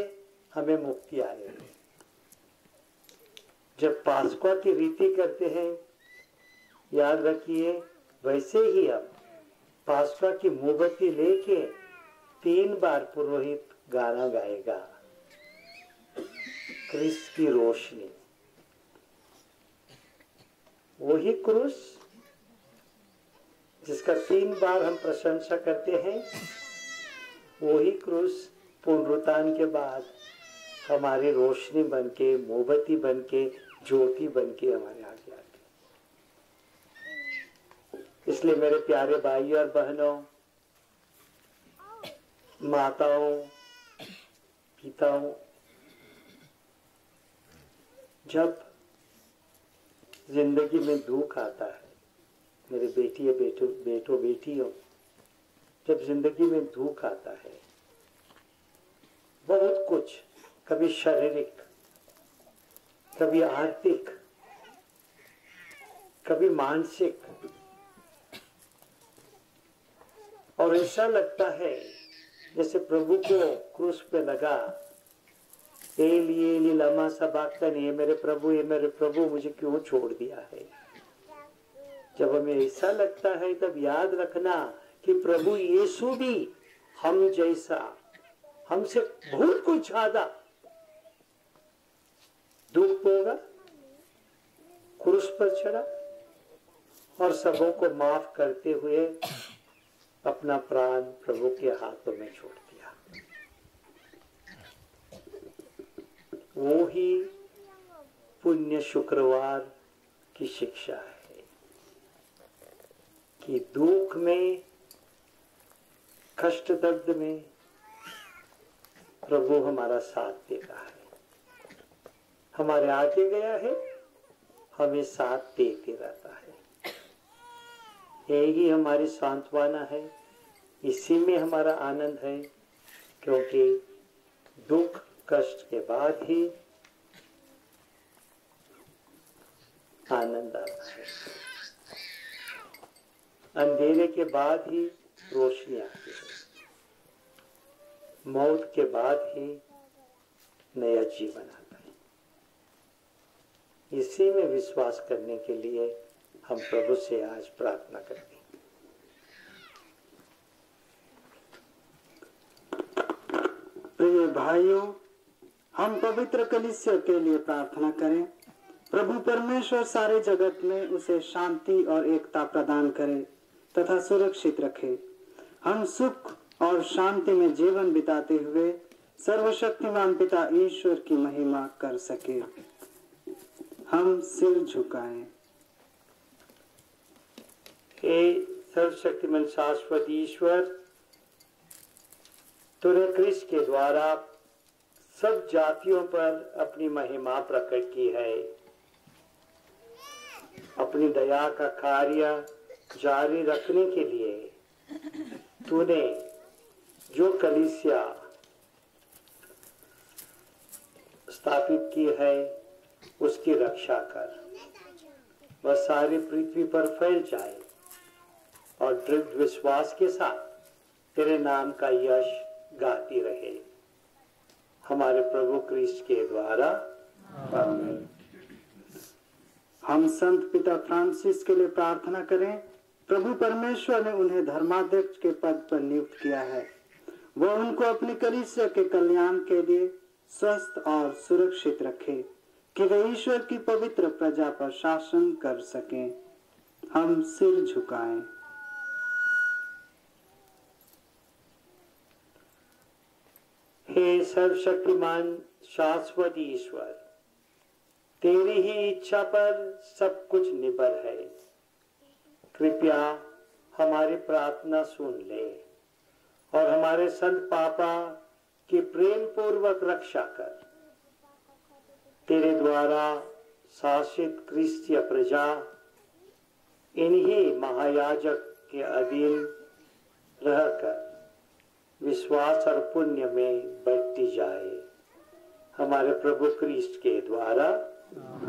S2: हमें मुक्ति आएगी। जब पास्कुआ की रीति करते हैं, याद रखिए, वैसे ही हम पास्कुआ की मोमबत्ती लेके 3 बार पुरोहित गाना गाएगा, क्रिस्त की रोशनी। वही क्रूस जिसका 3 बार हम प्रशंसा करते हैं, वही क्रूस पुनरुत्थान के बाद हमारी रोशनी बनके, मोमबत्ती बनके, ज्योति बनके हमारे आगे आती। इसलिए मेरे प्यारे भाई और बहनों, माताओं, पिताओं, जब जिंदगी में दुख आता है, मेरे बेटी बेटो बेटियों, जब जिंदगी में दुख आता है, बहुत कुछ, कभी शारीरिक, कभी आर्थिक, कभी मानसिक, और ऐसा लगता है जैसे प्रभु को क्रूस पे लगा, एली एली लमा सबक्तनी, ये मेरे प्रभु मुझे क्यों छोड़ दिया है। जब हमें ऐसा लगता है तब याद रखना कि प्रभु यीशु भी हम जैसा, हमसे बहुत कुछ ज्यादा दुख पोगा, क्रूस पर चढ़ा और सबों को माफ करते हुए अपना प्राण प्रभु के हाथों में छोड़ दिया। वो ही पुण्य शुक्रवार की शिक्षा है कि दुख में, कष्ट दर्द में प्रभु हमारा साथ देता है, हमारे आगे गया है, हमें साथ देते रहता है। यही हमारी सांत्वना है, इसी में हमारा आनंद है, क्योंकि दुख कष्ट के बाद ही आनंद आता है, अंधेरे के बाद ही रोशनी आती है, मौत के बाद ही नया जीवन आता है। इसी में विश्वास करने के लिए हम प्रभु से आज प्रार्थना करते हैं।
S5: प्रिय भाइयों, हम पवित्र कलीसिया के लिए प्रार्थना करें। प्रभु परमेश्वर सारे जगत में उसे शांति और एकता प्रदान करे तथा सुरक्षित रखे। हम सुख और शांति में जीवन बिताते हुए सर्वशक्तिमान पिता ईश्वर की महिमा कर सके। हम सिर झुकाएं।
S2: हे सर्वशक्तिमान शाश्वत ईश्वर, तूने क्रिस्त के द्वारा सब जातियों पर अपनी महिमा प्रकट की है। अपनी दया का कार्य जारी रखने के लिए तूने जो कलीसिया स्थापित की है उसकी रक्षा कर, वह सारी पृथ्वी पर फैल जाए और दृढ़ विश्वास के साथ तेरे नाम का यश गाती रहे। हमारे प्रभु क्रिस्त के द्वारा आमीन।
S5: हम संत पिता फ्रांसिस के लिए प्रार्थना करें। प्रभु परमेश्वर ने उन्हें धर्माध्यक्ष के पद पर नियुक्त किया है। वह उनको अपनी कलीसिया के कल्याण के लिए स्वस्थ और सुरक्षित रखे कि वे ईश्वर की पवित्र प्रजा पर शासन कर सकें। हम सिर झुकाएं।
S2: हे सर्वशक्तिमान शाश्वत ईश्वर, तेरी ही इच्छा पर सब कुछ निर्भर है। कृपया हमारी प्रार्थना सुन ले और हमारे संत पापा की प्रेम पूर्वक रक्षा कर। तेरे द्वारा शासित क्रिस्तीय प्रजा इन्हीं महायाजक के अधीन रहकर विश्वास और पुण्य में बढ़ती जाए। हमारे प्रभु क्रिस्त के द्वारा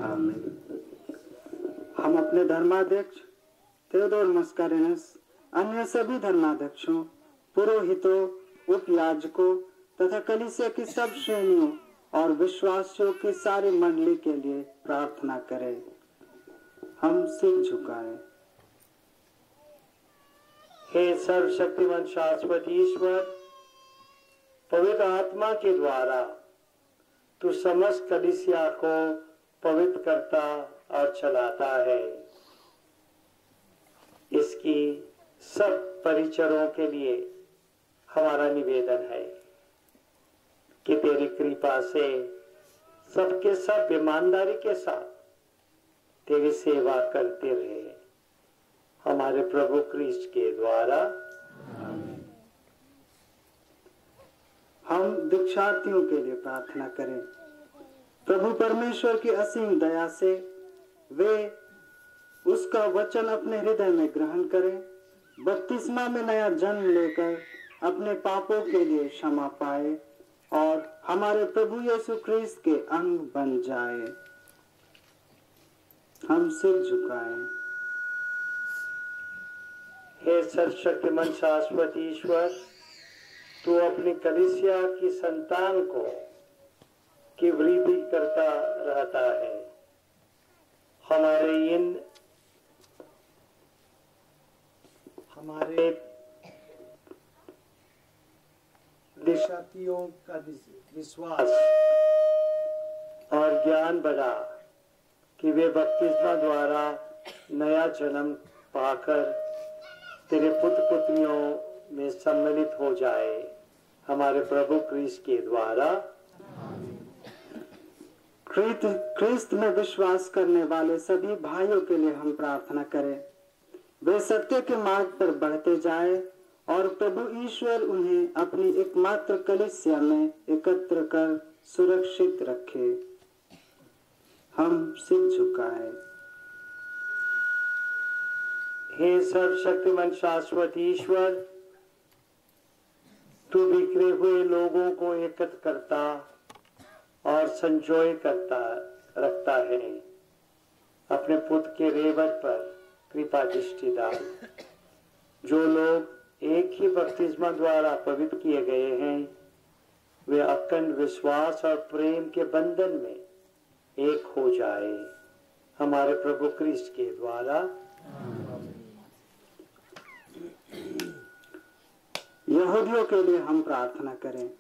S5: आमीन। हम अपने धर्माध्यक्ष थियोडोर मस्कारेनस, अन्य सभी धर्माध्यक्षों, पुरोहितों, उपयाजकों तथा कलीसिया की सब श्रेणियों और विश्वासियों की सारी मंडली के लिए प्रार्थना करें। हम सिर झुकाएं।
S2: हे सर्वशक्तिमान शाश्वत ईश्वर, पवित्र आत्मा के द्वारा तू समस्त कलीसिया को पवित्र करता और चलाता है। इसकी सब परिचरों के लिए हमारा निवेदन है कि तेरी कृपा से सबके सब ईमानदारी के साथ तेरी सेवा करते रहे। हमारे प्रभु क्रिस्त के द्वारा
S5: हम दीक्षार्थियों के लिए प्रार्थना करें। प्रभु परमेश्वर की असीम दया से वे उसका वचन अपने हृदय में ग्रहण करें, बपतिस्मा में नया जन्म लेकर अपने पापों के लिए क्षमा पाए और हमारे प्रभु यीशु क्रिस्त के अंग बन जाए। हम सिर झुकाएं।
S2: हे सर्वशक्तिमान शाश्वत ईश्वर, तू अपनी कलीसिया की संतान को की वृद्धि करता रहता है। हमारे दिशातियों का विश्वास और ज्ञान बढ़ा कि वे बपतिस्मा द्वारा नया जन्म पाकर तेरे पुत्र पुत्रियों में सम्मिलित हो जाए। हमारे प्रभु क्रिस्त के द्वारा।
S5: क्रिस्त में विश्वास करने वाले सभी भाइयों के लिए हम प्रार्थना करें, वे सत्य के मार्ग पर बढ़ते जाएं और प्रभु ईश्वर उन्हें अपनी एकमात्र कलीसिया में एकत्र कर सुरक्षित रखे। हम सिर झुकाएं।
S2: हे सर्वशक्तिमान शाश्वत ईश्वर, तू बिखरे हुए लोगों को एकत्र करता और संजोए करता रखता है। अपने पुत्र के रेवट पर कृपा दृष्टि डाल। जो लोग एक ही बपतिस्मा द्वारा पवित्र किए गए हैं, वे अखंड विश्वास और प्रेम के बंधन में एक हो जाए। हमारे प्रभु क्रिस्त के द्वारा।
S5: यहूदियों के लिए हम प्रार्थना करें।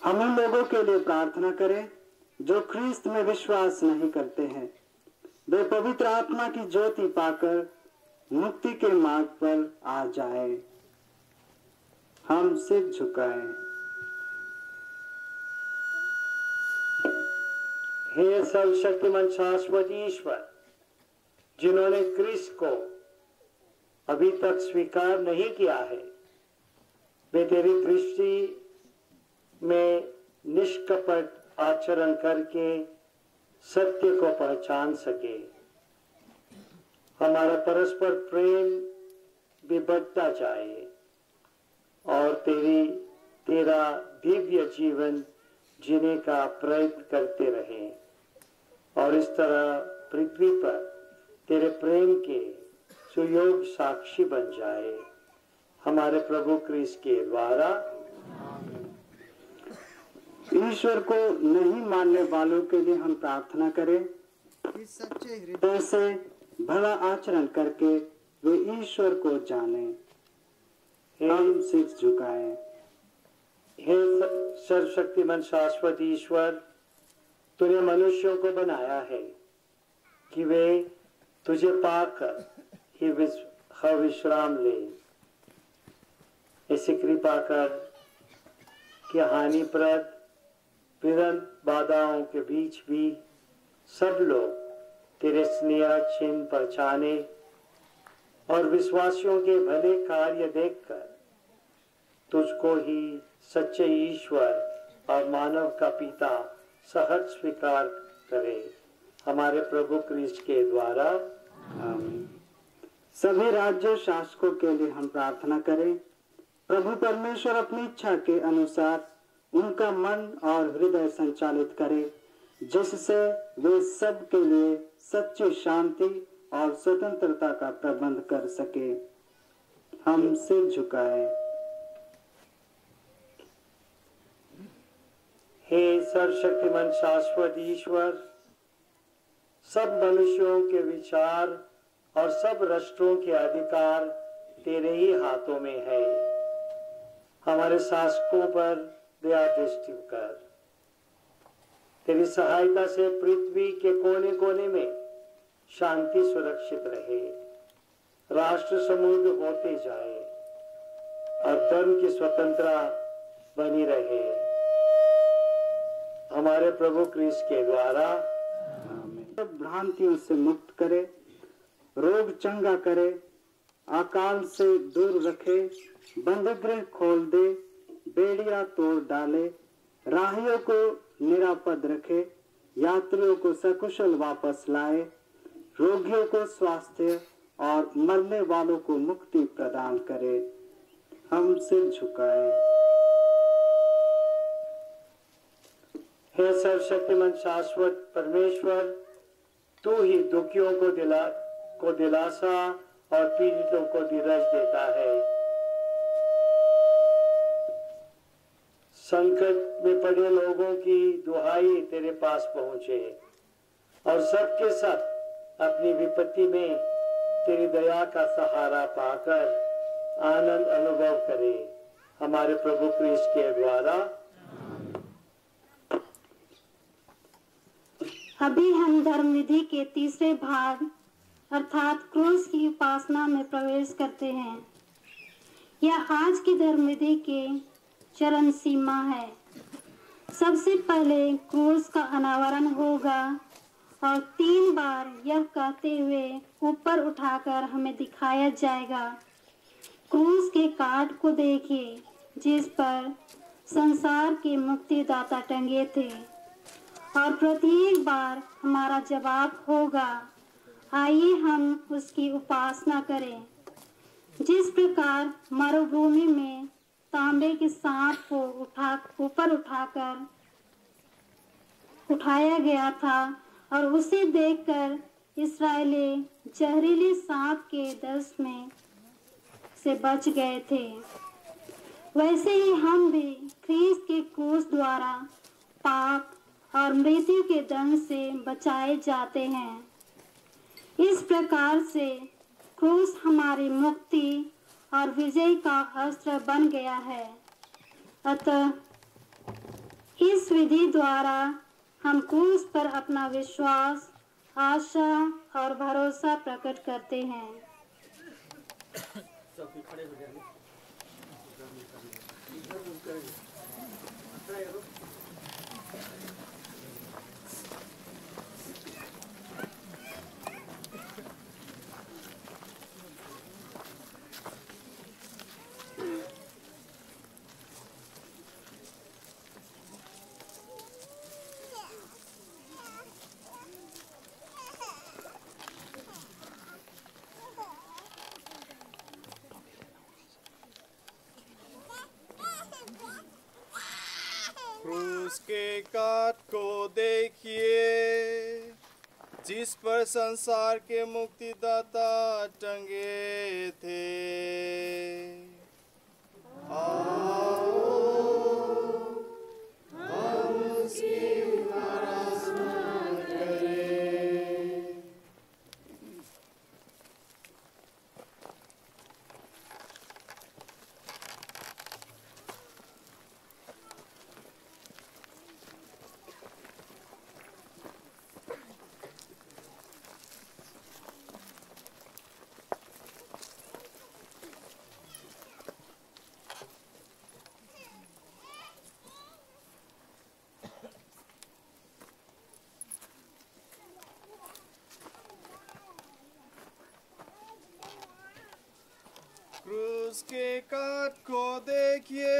S5: हम उन लोगों के लिए प्रार्थना करें जो ख्रीस्त में विश्वास नहीं करते हैं। वे पवित्र आत्मा की ज्योति पाकर मुक्ति के मार्ग पर आ जाएं। हम सिर झुकाएं।
S2: हे सर्वशक्तिमान शाश्वत ईश्वर, जिन्होंने क्रिस्त को अभी तक स्वीकार नहीं किया है, वे तेरी दृष्टि में निष्कपट आचरण करके सत्य को पहचान सके। हमारा परस्पर प्रेम भी बढ़ता जाए और तेरा दिव्य जीवन जीने का प्रयत्न करते रहें और इस तरह पृथ्वी पर तेरे प्रेम के सुयोग्य साक्षी बन जाए। हमारे प्रभु क्रिस्त के द्वारा।
S5: ईश्वर को नहीं मानने वालों के लिए हम प्रार्थना करें कि सच्चे हृदय से भला आचरण करके वे ईश्वर को जाने। हम सिर झुकाएं।
S2: हे सर्वशक्तिमान शाश्वत ईश्वर, तूने मनुष्यों को बनाया है कि वे तुझे पाकर ही विश्राम ले। ऐसी कृपा कर कि हानिप्रद विरल बाधाओं के बीच भी सब लोग तेरे स्नेह चिन्ह पहचाने और विश्वासियों के भले कार्य देखकर तुझको ही सच्चे ईश्वर और मानव का पिता सहज स्वीकार करे। हमारे प्रभु क्रिस्त के द्वारा।
S5: आमीन। सभी राज्य शासकों के लिए हम प्रार्थना करें। प्रभु परमेश्वर अपनी इच्छा के अनुसार उनका मन और हृदय संचालित करे, जिससे वे सब के लिए सच्ची शांति और स्वतंत्रता का प्रबंध कर सके। हम सिर झुकाएं।
S2: हे सर्वशक्तिमान शाश्वत ईश्वर, सब मनुष्यों के विचार और सब राष्ट्रों के अधिकार तेरे ही हाथों में है। हमारे शासकों पर दया दृष्टि कर। तेरी सहायता से पृथ्वी के कोने कोने में शांति सुरक्षित रहे, राष्ट्र समृद्ध होते जाए और धर्म की स्वतंत्रता बनी रहे। हमारे प्रभु क्रिस्त के द्वारा।
S5: सब भ्रांतियों से मुक्त करे, रोग चंगा करे, अकाल से दूर रखे, बंदगृह खोल दे, बेड़िया तोड़ डाले, राहियों को निरापद रखे, यात्रियों को सकुशल वापस लाए, रोगियों को स्वास्थ्य और मरने वालों को मुक्ति प्रदान करे। हम सिर झुकाएं।
S2: हे सर्वशक्तिमान शाश्वत परमेश्वर, तू ही दुखियों को दिलासा और पीड़ितों को धीरज देता है। संकट में पड़े लोगों की दुहाई तेरे पास पहुंचे और सबके सब अपनी विपत्ति में तेरी दया का सहारा पाकर आनंद अनुभव करे। हमारे प्रभु क्रिस्ट के द्वारा।
S1: अभी हम धर्म विधि के तीसरे भाग अर्थात क्रूस की उपासना में प्रवेश करते हैं। यह आज की धर्म विधि के चरण सीमा है। सबसे पहले क्रूस का अनावरण होगा और 3 बार यह कहते हुए ऊपर उठाकर हमें दिखाया जाएगा, क्रूस के काट को देखिए जिस पर संसार के मुक्तिदाता टंगे थे। और प्रत्येक बार हमारा जवाब होगा, आइए हम उसकी उपासना करें। जिस प्रकार मरुभूमि में तांबे के सांप को ऊपर उठाकर उठाया गया था और उसे देखकर इस्राएली जहरीले सांप के दंश में से बच गए थे, वैसे ही हम भी ख्रीस्त के क्रूस द्वारा पाप और मृत्यु के दंश से बचाए जाते हैं। इस प्रकार से क्रूस हमारी मुक्ति और विजय का अस्त्र बन गया है। अतः इस विधि द्वारा हम क्रूस पर अपना विश्वास, आशा और भरोसा प्रकट करते हैं।
S6: क्रूस के काट को देखिए जिस पर संसार के मुक्तिदाता टंगे थे। आओ हम उसकी उपासना करें। क्रूस के काट को देखिए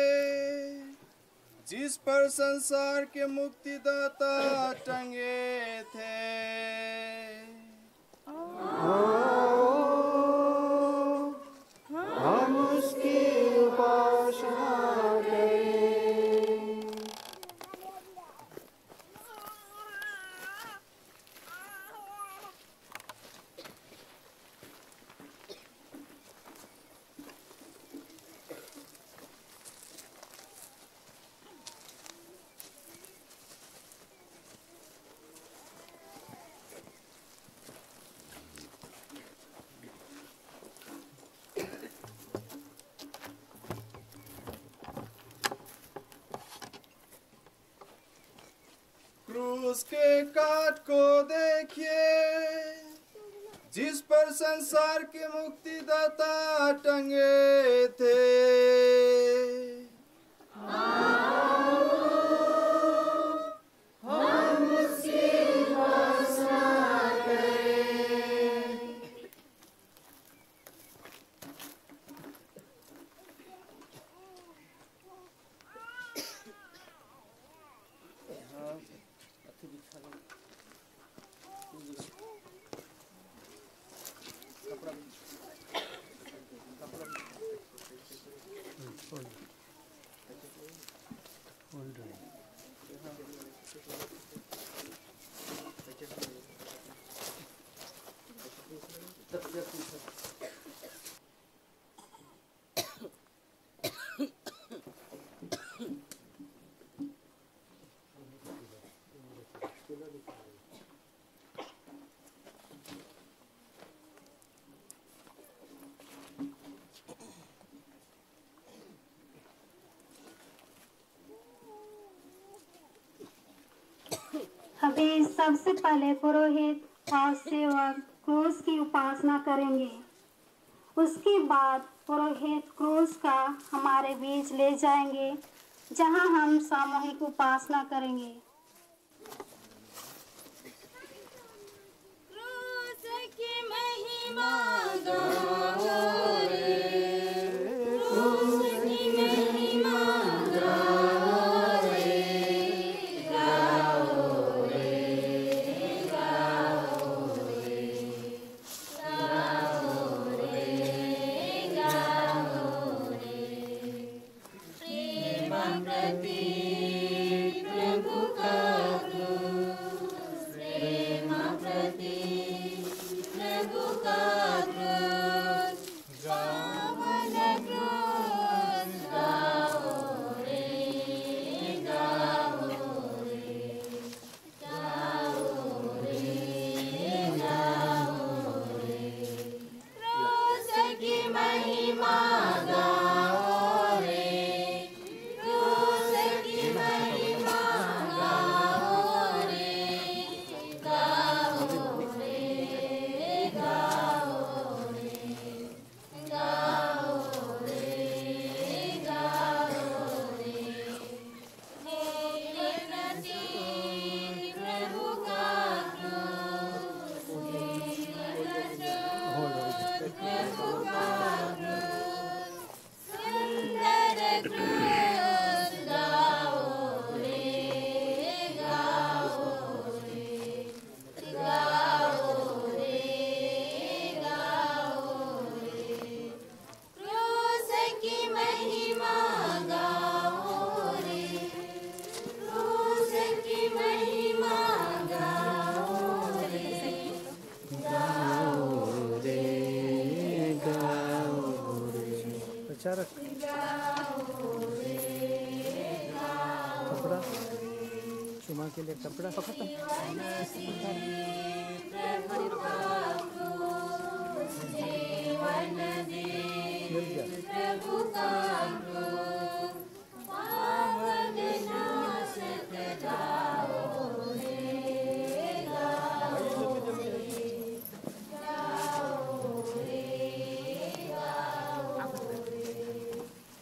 S6: जिस पर संसार के मुक्तिदाता टंगे थे।
S5: हम उसकी उपासना करें।
S6: क्रूस के काट को देखिए जिस पर संसार के मुक्तिदाता टंगे थे। हम उसकी उपासना करें।
S1: अभी सबसे पहले पुरोहित और सेवक क्रूस की उपासना करेंगे। उसके बाद पुरोहित क्रूस का हमारे बीच ले जाएंगे, जहां हम सामूहिक उपासना करेंगे।
S7: क्रूस की महिमा गाओ रे, क्रूस की महिमा गाओ रे, गाओ रे, गाओ रे, गाओ रे, गाओ रे। प्रेम प्रति प्रभु का क्रूस, प्रेम प्रति प्रभु का क्रूस, पावन क्रूस गाओ रे, गाओ रे, गाओ रे, गाओ रे। क्रूस की महिमा गाओ रे, क्रूस की महिमा गाओ रे, गाओ रे, गाओ रे, गाओ रे, गाओ रे। हे प्रति प्रभु का क्रूस, प्रभु का क्रूस, सुंदर क्रूस गाओ रे, गाओ रे, गाओ रे, गाओ रे। क्रूस की महिमा गाओ रे, क्रूस की महिमा गाओ रे, गाओ रे, गाओ रे,
S2: प्रचारक कपड़ा चुमा के लिए कपड़ा
S7: प्रभु का क्रूस, जीवन दे
S2: मिल गया।
S7: प्रभु का क्रूस, पावन नाशक गाओ रे, गाओ रे, गाओ रे, गाओ रे।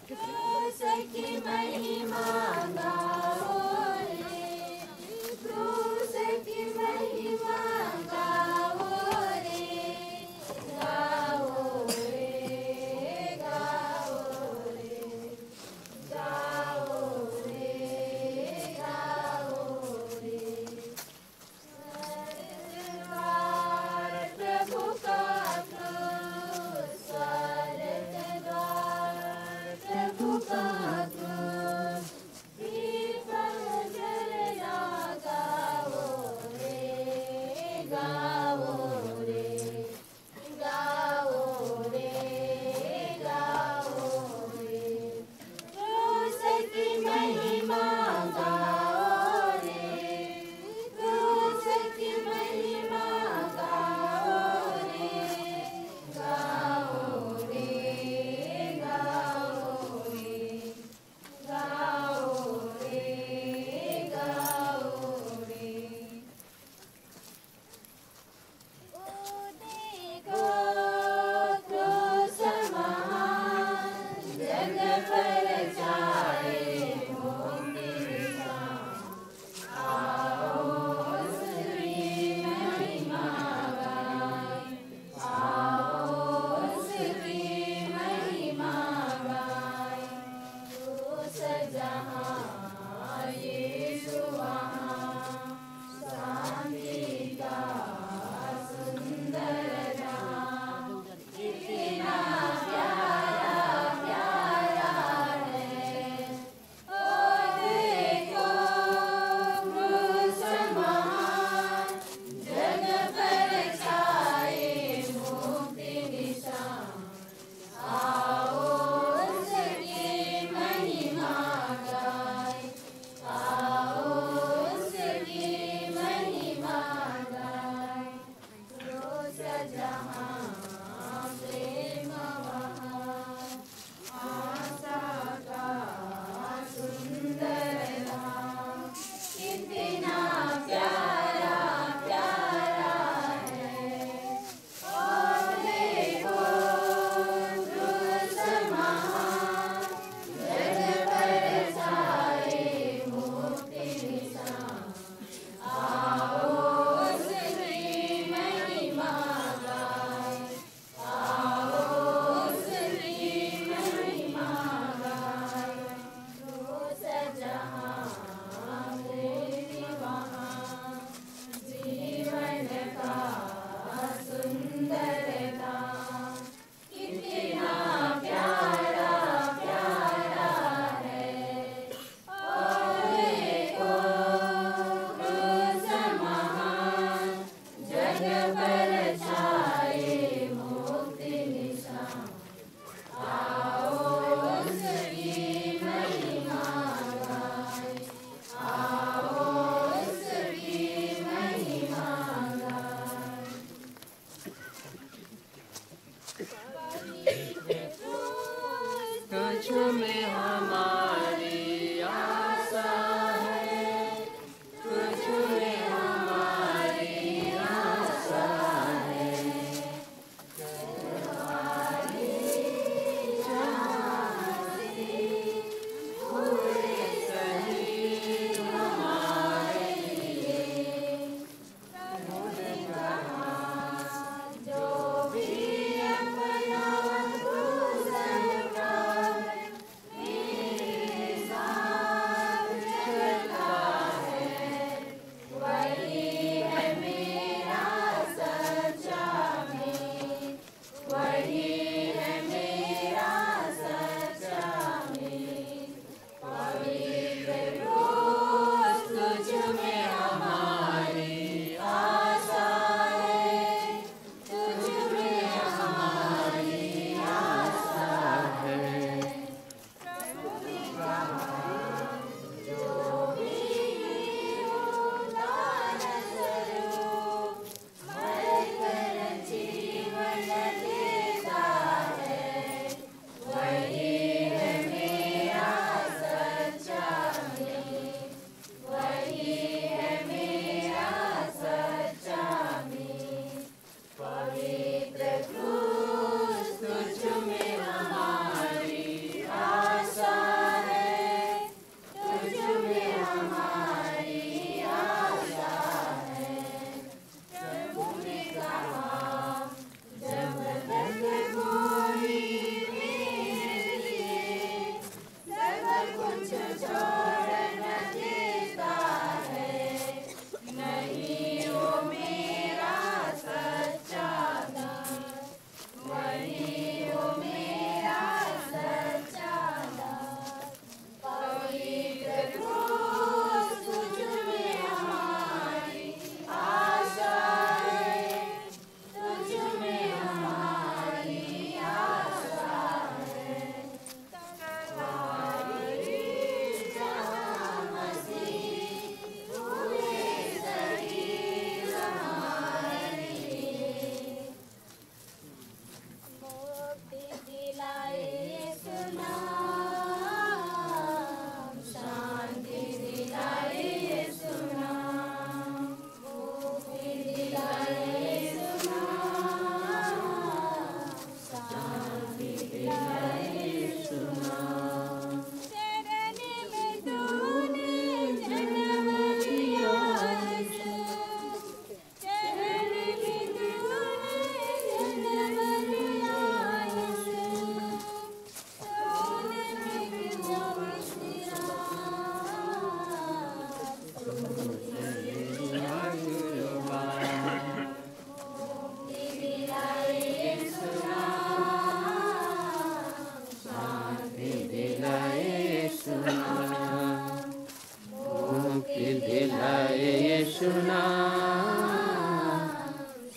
S7: क्रूस की महिमा गाओ रे, क्रूस की महिमा गाओ रे, गाओ रे, गाओ रे,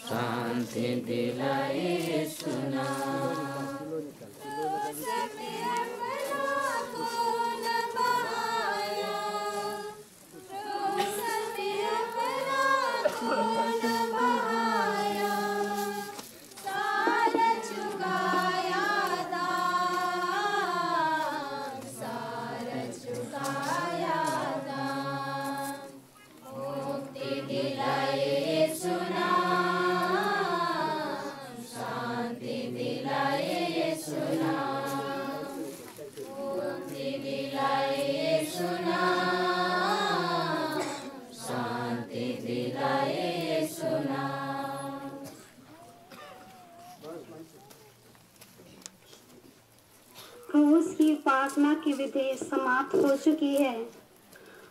S4: शांति दिलाए यीशु नाम।
S1: क्रूस की उपासना की विधि समाप्त हो चुकी है।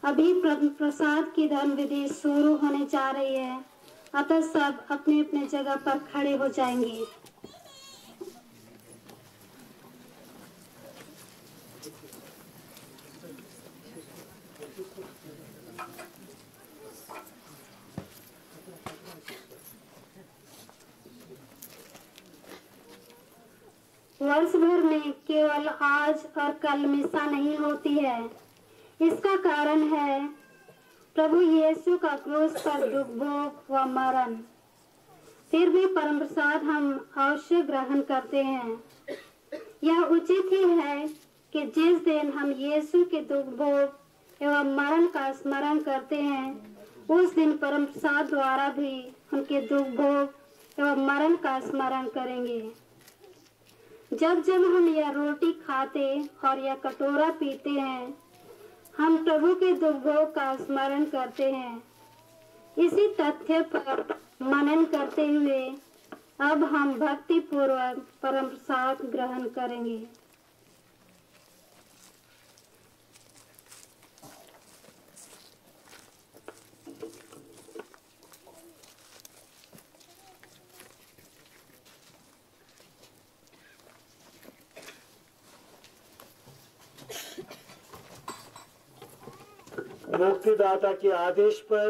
S1: अभी प्रसाद की धर्म विधि शुरू होने जा रही है, अतः सब अपने अपने जगह पर खड़े हो जाएंगे। वर्ष भर में केवल आज और कल मिसा नहीं होती है। इसका कारण है प्रभु यीशु का क्रूस पर दुख भोग व मरण। फिर भी परम प्रसाद हम अवश्य ग्रहण करते हैं। यह उचित ही है कि जिस दिन हम यीशु के दुख भोग एवं मरण का स्मरण करते हैं, उस दिन परम प्रसाद द्वारा भी उनके दुख भोग एवं मरण का स्मरण करेंगे। जब जब हम यह रोटी खाते और यह कटोरा पीते हैं, हम प्रभु के दुख भोग का स्मरण करते हैं। इसी तथ्य पर मनन करते हुए अब हम भक्ति पूर्वक परम प्रसाद ग्रहण करेंगे।
S2: मुक्तिदाता के आदेश पर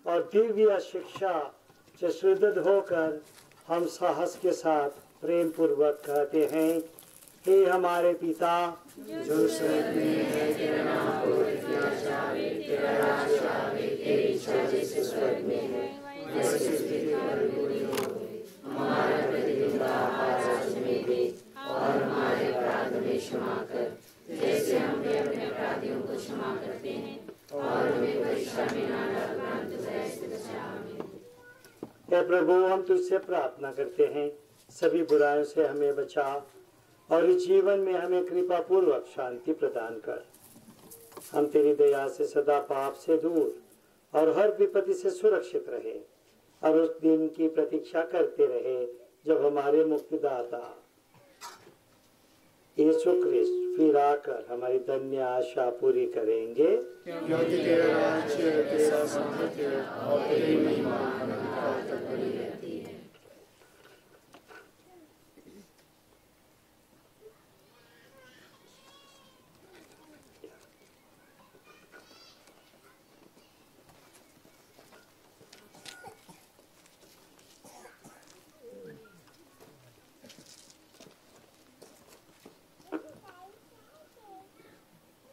S2: और दिव्य शिक्षा से शुद्ध होकर हम साहस के साथ प्रेम पूर्वक कहते हैं, हे हमारे पिता जो स्वर्ग में है, तेरा नाम पवित्र किया जाए, तेरा राज्य आए, तेरी इच्छा जैसे स्वर्ग में है वैसे पृथ्वी पर पूरी हो। हमारा प्रतिदिन का आहार आज हमें दे और हमारे अपराध हमें क्षमा कर, जैसे हम भी अपने अपराधियों को क्षमा करते हैं, और हमें परीक्षा में ना डाल परंतु बुराई से बचा हमें। हे प्रभु, हम तुझसे प्रार्थना करते हैं, सभी बुराइयों से हमें बचा और इस जीवन में हमें कृपा पूर्वक शांति प्रदान कर। हम तेरी दया से सदा पाप से दूर और हर विपत्ति से सुरक्षित रहे और उस दिन की प्रतीक्षा करते रहे जब हमारे मुक्तिदाता यीशु क्रिस्ट फिर आकर हमारी धन्य आशा पूरी करेंगे,
S6: क्योंकि तेरा राज्य, तेरा सामर्थ्य और तेरी महिमा अनंतकाल तक बनी रहती है।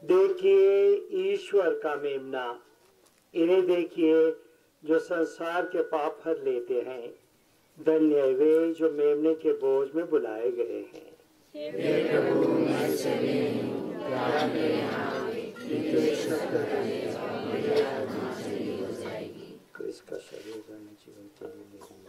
S2: देखिए ईश्वर का मेमना, इन्हें देखिए जो संसार के पाप हर लेते हैं। धन्य वे जो मेमने के बोझ में बुलाए गए हैं। क्रिस्त का शरीर जीवन के लिए मेरी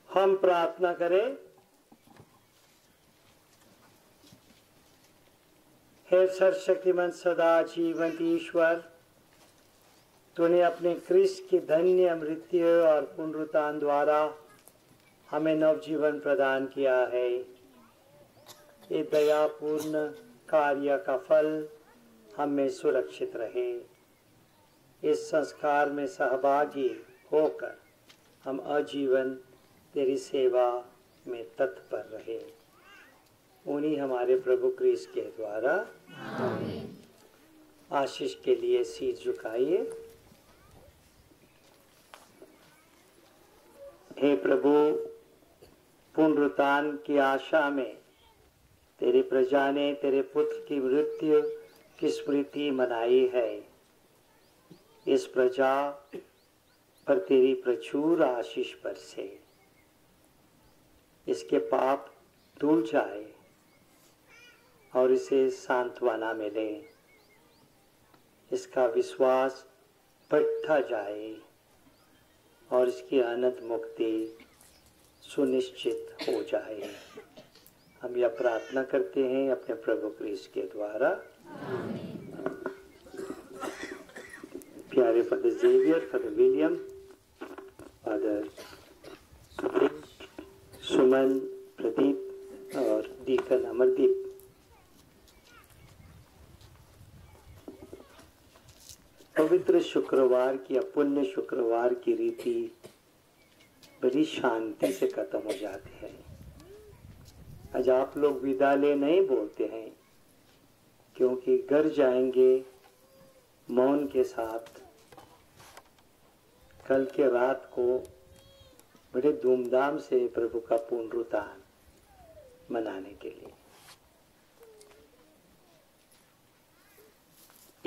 S2: हम प्रार्थना करें। हे सर्वशक्तिमान सदा जीवंत ईश्वर, तूने अपने क्रिस्त की धन्य मृत्यु और पुनरुत्थान द्वारा हमें नवजीवन प्रदान किया है। ये दयापूर्ण कार्य का फल हम में सुरक्षित रहे। इस संस्कार में सहभागी होकर हम आजीवन तेरी सेवा में तत्पर रहे। उन्हीं हमारे प्रभु क्रिस्त के द्वारा आशीष के लिए सिर झुकाइए। हे प्रभु, पुनरुत्थान की आशा में तेरी प्रजा ने तेरे पुत्र की मृत्यु की स्मृति मनाई है। इस प्रजा पर तेरी प्रचुर आशीष बरसे, इसके पाप धुल जाए और इसे सांत्वना मिले, इसका विश्वास बढ़ता जाए और इसकी अनंत मुक्ति सुनिश्चित हो जाए। हम यह प्रार्थना करते हैं अपने प्रभु क्रिस्त के द्वारा। प्यारे father Xavier, father William, father Suman, Pradeep और डीकन अमरदीप, पवित्र शुक्रवार की, पुण्य शुक्रवार की रीति बड़ी शांति से खत्म हो जाती है। आज आप लोग विदाले नहीं बोलते हैं क्योंकि घर जाएंगे मौन के साथ। कल के रात को बड़े धूमधाम से प्रभु का पुनरुत्थान मनाने के लिए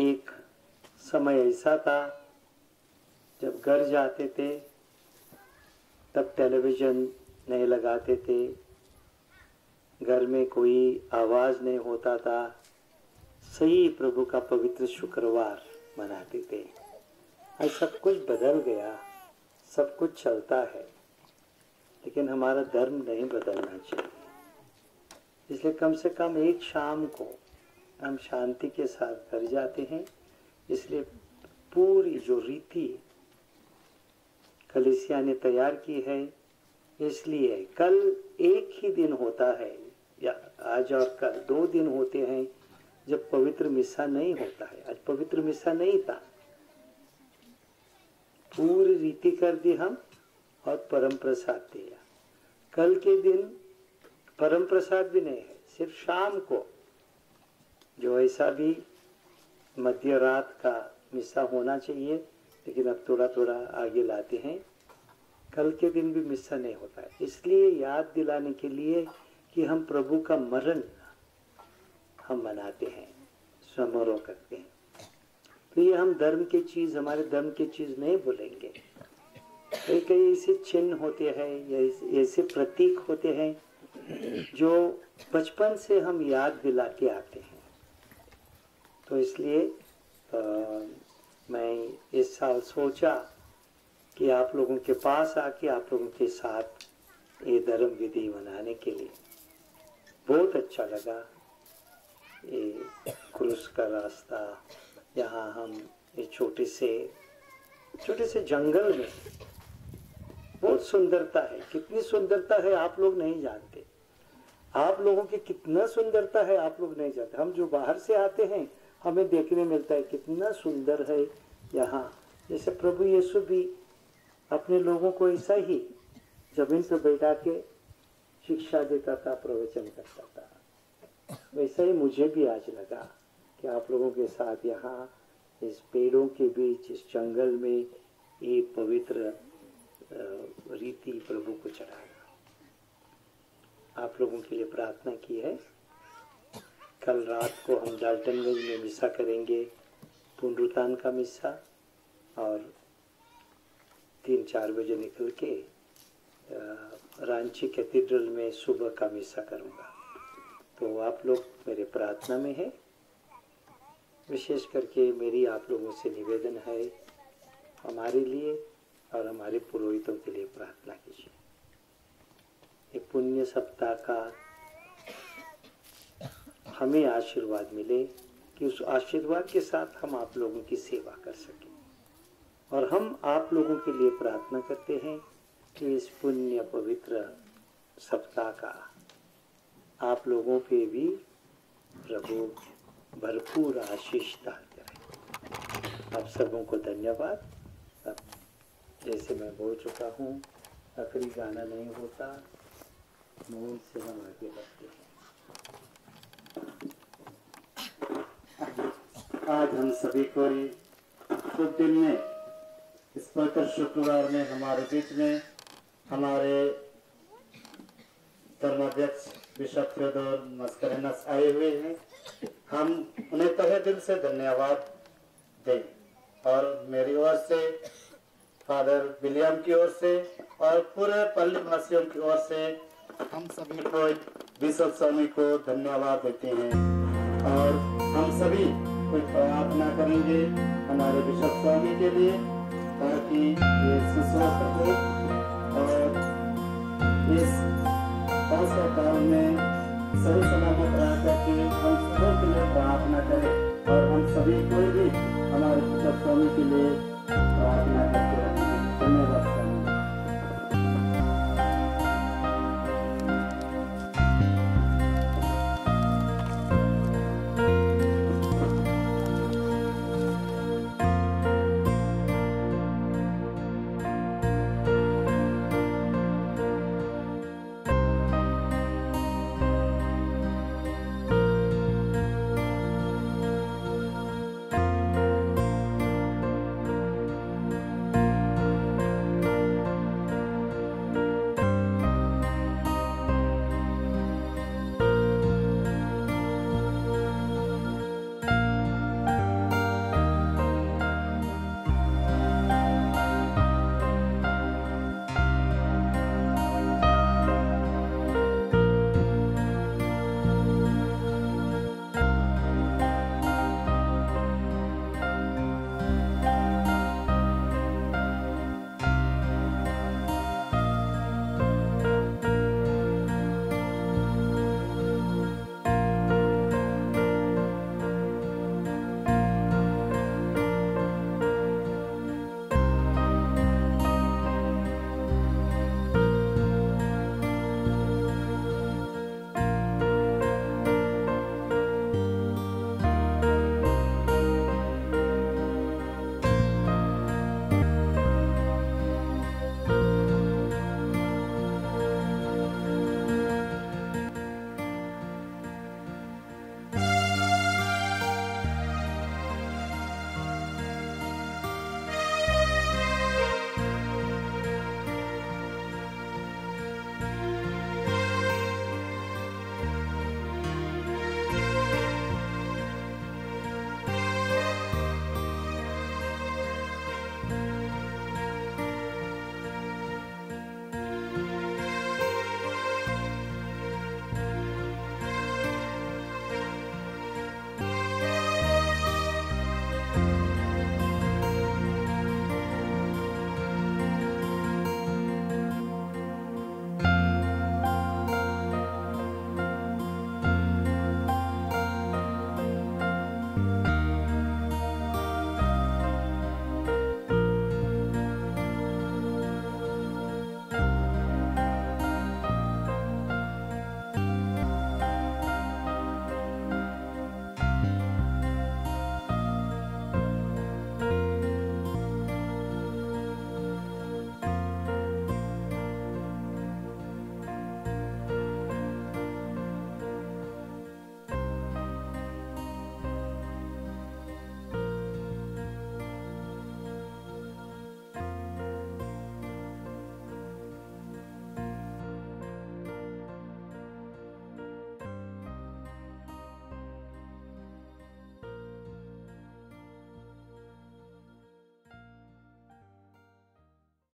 S2: एक समय ऐसा था जब घर जाते थे तब टेलीविजन नहीं लगाते थे, घर में कोई आवाज नहीं होता था, सही प्रभु का पवित्र शुक्रवार मनाते थे। आज सब कुछ बदल गया, सब कुछ चलता है, लेकिन हमारा धर्म नहीं बदलना चाहिए। इसलिए कम से कम एक शाम को हम शांति के साथ घर जाते हैं। इसलिए पूरी जो रीति कलीसिया ने तैयार की है, इसलिए कल एक ही दिन होता है या आज और कल 2 दिन होते हैं जब पवित्र मिसा नहीं होता है। आज पवित्र मिसा नहीं था, पूरी रीति कर दी हम और परम प्रसाद दिया। कल के दिन परम प्रसाद भी नहीं है, सिर्फ शाम को जो ऐसा भी मध्य रात का मिसा होना चाहिए, लेकिन अब थोड़ा थोड़ा आगे लाते हैं। कल के दिन भी मिसा नहीं होता है, इसलिए याद दिलाने के लिए कि हम प्रभु का मरण हम मनाते हैं, समारोह करते हैं। तो ये हम धर्म के चीज, हमारे धर्म के चीज नहीं भूलेंगे। कई कई ऐसे चिन्ह होते हैं या ऐसे प्रतीक होते हैं जो बचपन से हम याद दिला के आते हैं। तो इसलिए मैं इस साल सोचा कि आप लोगों के पास आके आप लोगों के साथ ये धर्म विधि मनाने के लिए बहुत अच्छा लगा। ये क्रूस का रास्ता, यहाँ हम ये छोटे से जंगल में, बहुत सुंदरता है। कितनी सुंदरता है आप लोग नहीं जानते, आप लोगों की कितना सुंदरता है आप लोग नहीं जानते। हम जो बाहर से आते हैं हमें देखने मिलता है कितना सुंदर है यहाँ। जैसे प्रभु यीशु भी अपने लोगों को ऐसा ही जमीन पर बैठा के शिक्षा देता था, प्रवचन करता था। वैसा ही मुझे भी आज लगा कि आप लोगों के साथ यहाँ इस पेड़ों के बीच, इस जंगल में ये पवित्र रीति प्रभु को चढ़ाना। आप लोगों के लिए प्रार्थना की है। कल रात को हम डाल्टनगंज में मिसा करेंगे, पुनरुत्थान का मिसा, और 3-4 बजे निकल के रांची कैथेड्रल में सुबह का मिसा करूँगा। तो आप लोग मेरे प्रार्थना में है। विशेष करके मेरी आप लोगों से निवेदन है, हमारे लिए और हमारे पुरोहितों के लिए प्रार्थना कीजिए। ये पुण्य सप्ताह का हमें आशीर्वाद मिले कि उस आशीर्वाद के साथ हम आप लोगों की सेवा कर सकें। और हम आप लोगों के लिए प्रार्थना करते हैं कि इस पुण्य पवित्र सप्ताह का आप लोगों पे भी प्रभु भरपूर आशीष डालते रहे। आप सबों को धन्यवाद। अब जैसे मैं बोल चुका हूँ, आखिरी गाना नहीं होता, मूल से हम आगे बढ़ते हैं। आज हम सभी को शुभ दिन में, इस पवित्र शुक्रवार में हमारे बीच में हमारे धर्माध्यक्ष बिशप थियोडोर मस्करेनस आए हुए हैं। हम उन्हें तहे दिल से धन्यवाद दें और मेरी ओर से, फादर विलियम की ओर से और पूरे पल्ली वासियों की ओर से हम सभी को बिशप स्वामी को धन्यवाद देते हैं। और हम सभी कुछ प्रार्थना करेंगे हमारे बिशप स्वामी के लिए, ताकि ये सुस्वस्थ हो और इस पासा काल में सही सलामत रह करके हम सबों के लिए प्रार्थना करें और हम सभी को भी हमारे बिशप स्वामी के लिए प्रार्थना करते रहें। धन्यवाद।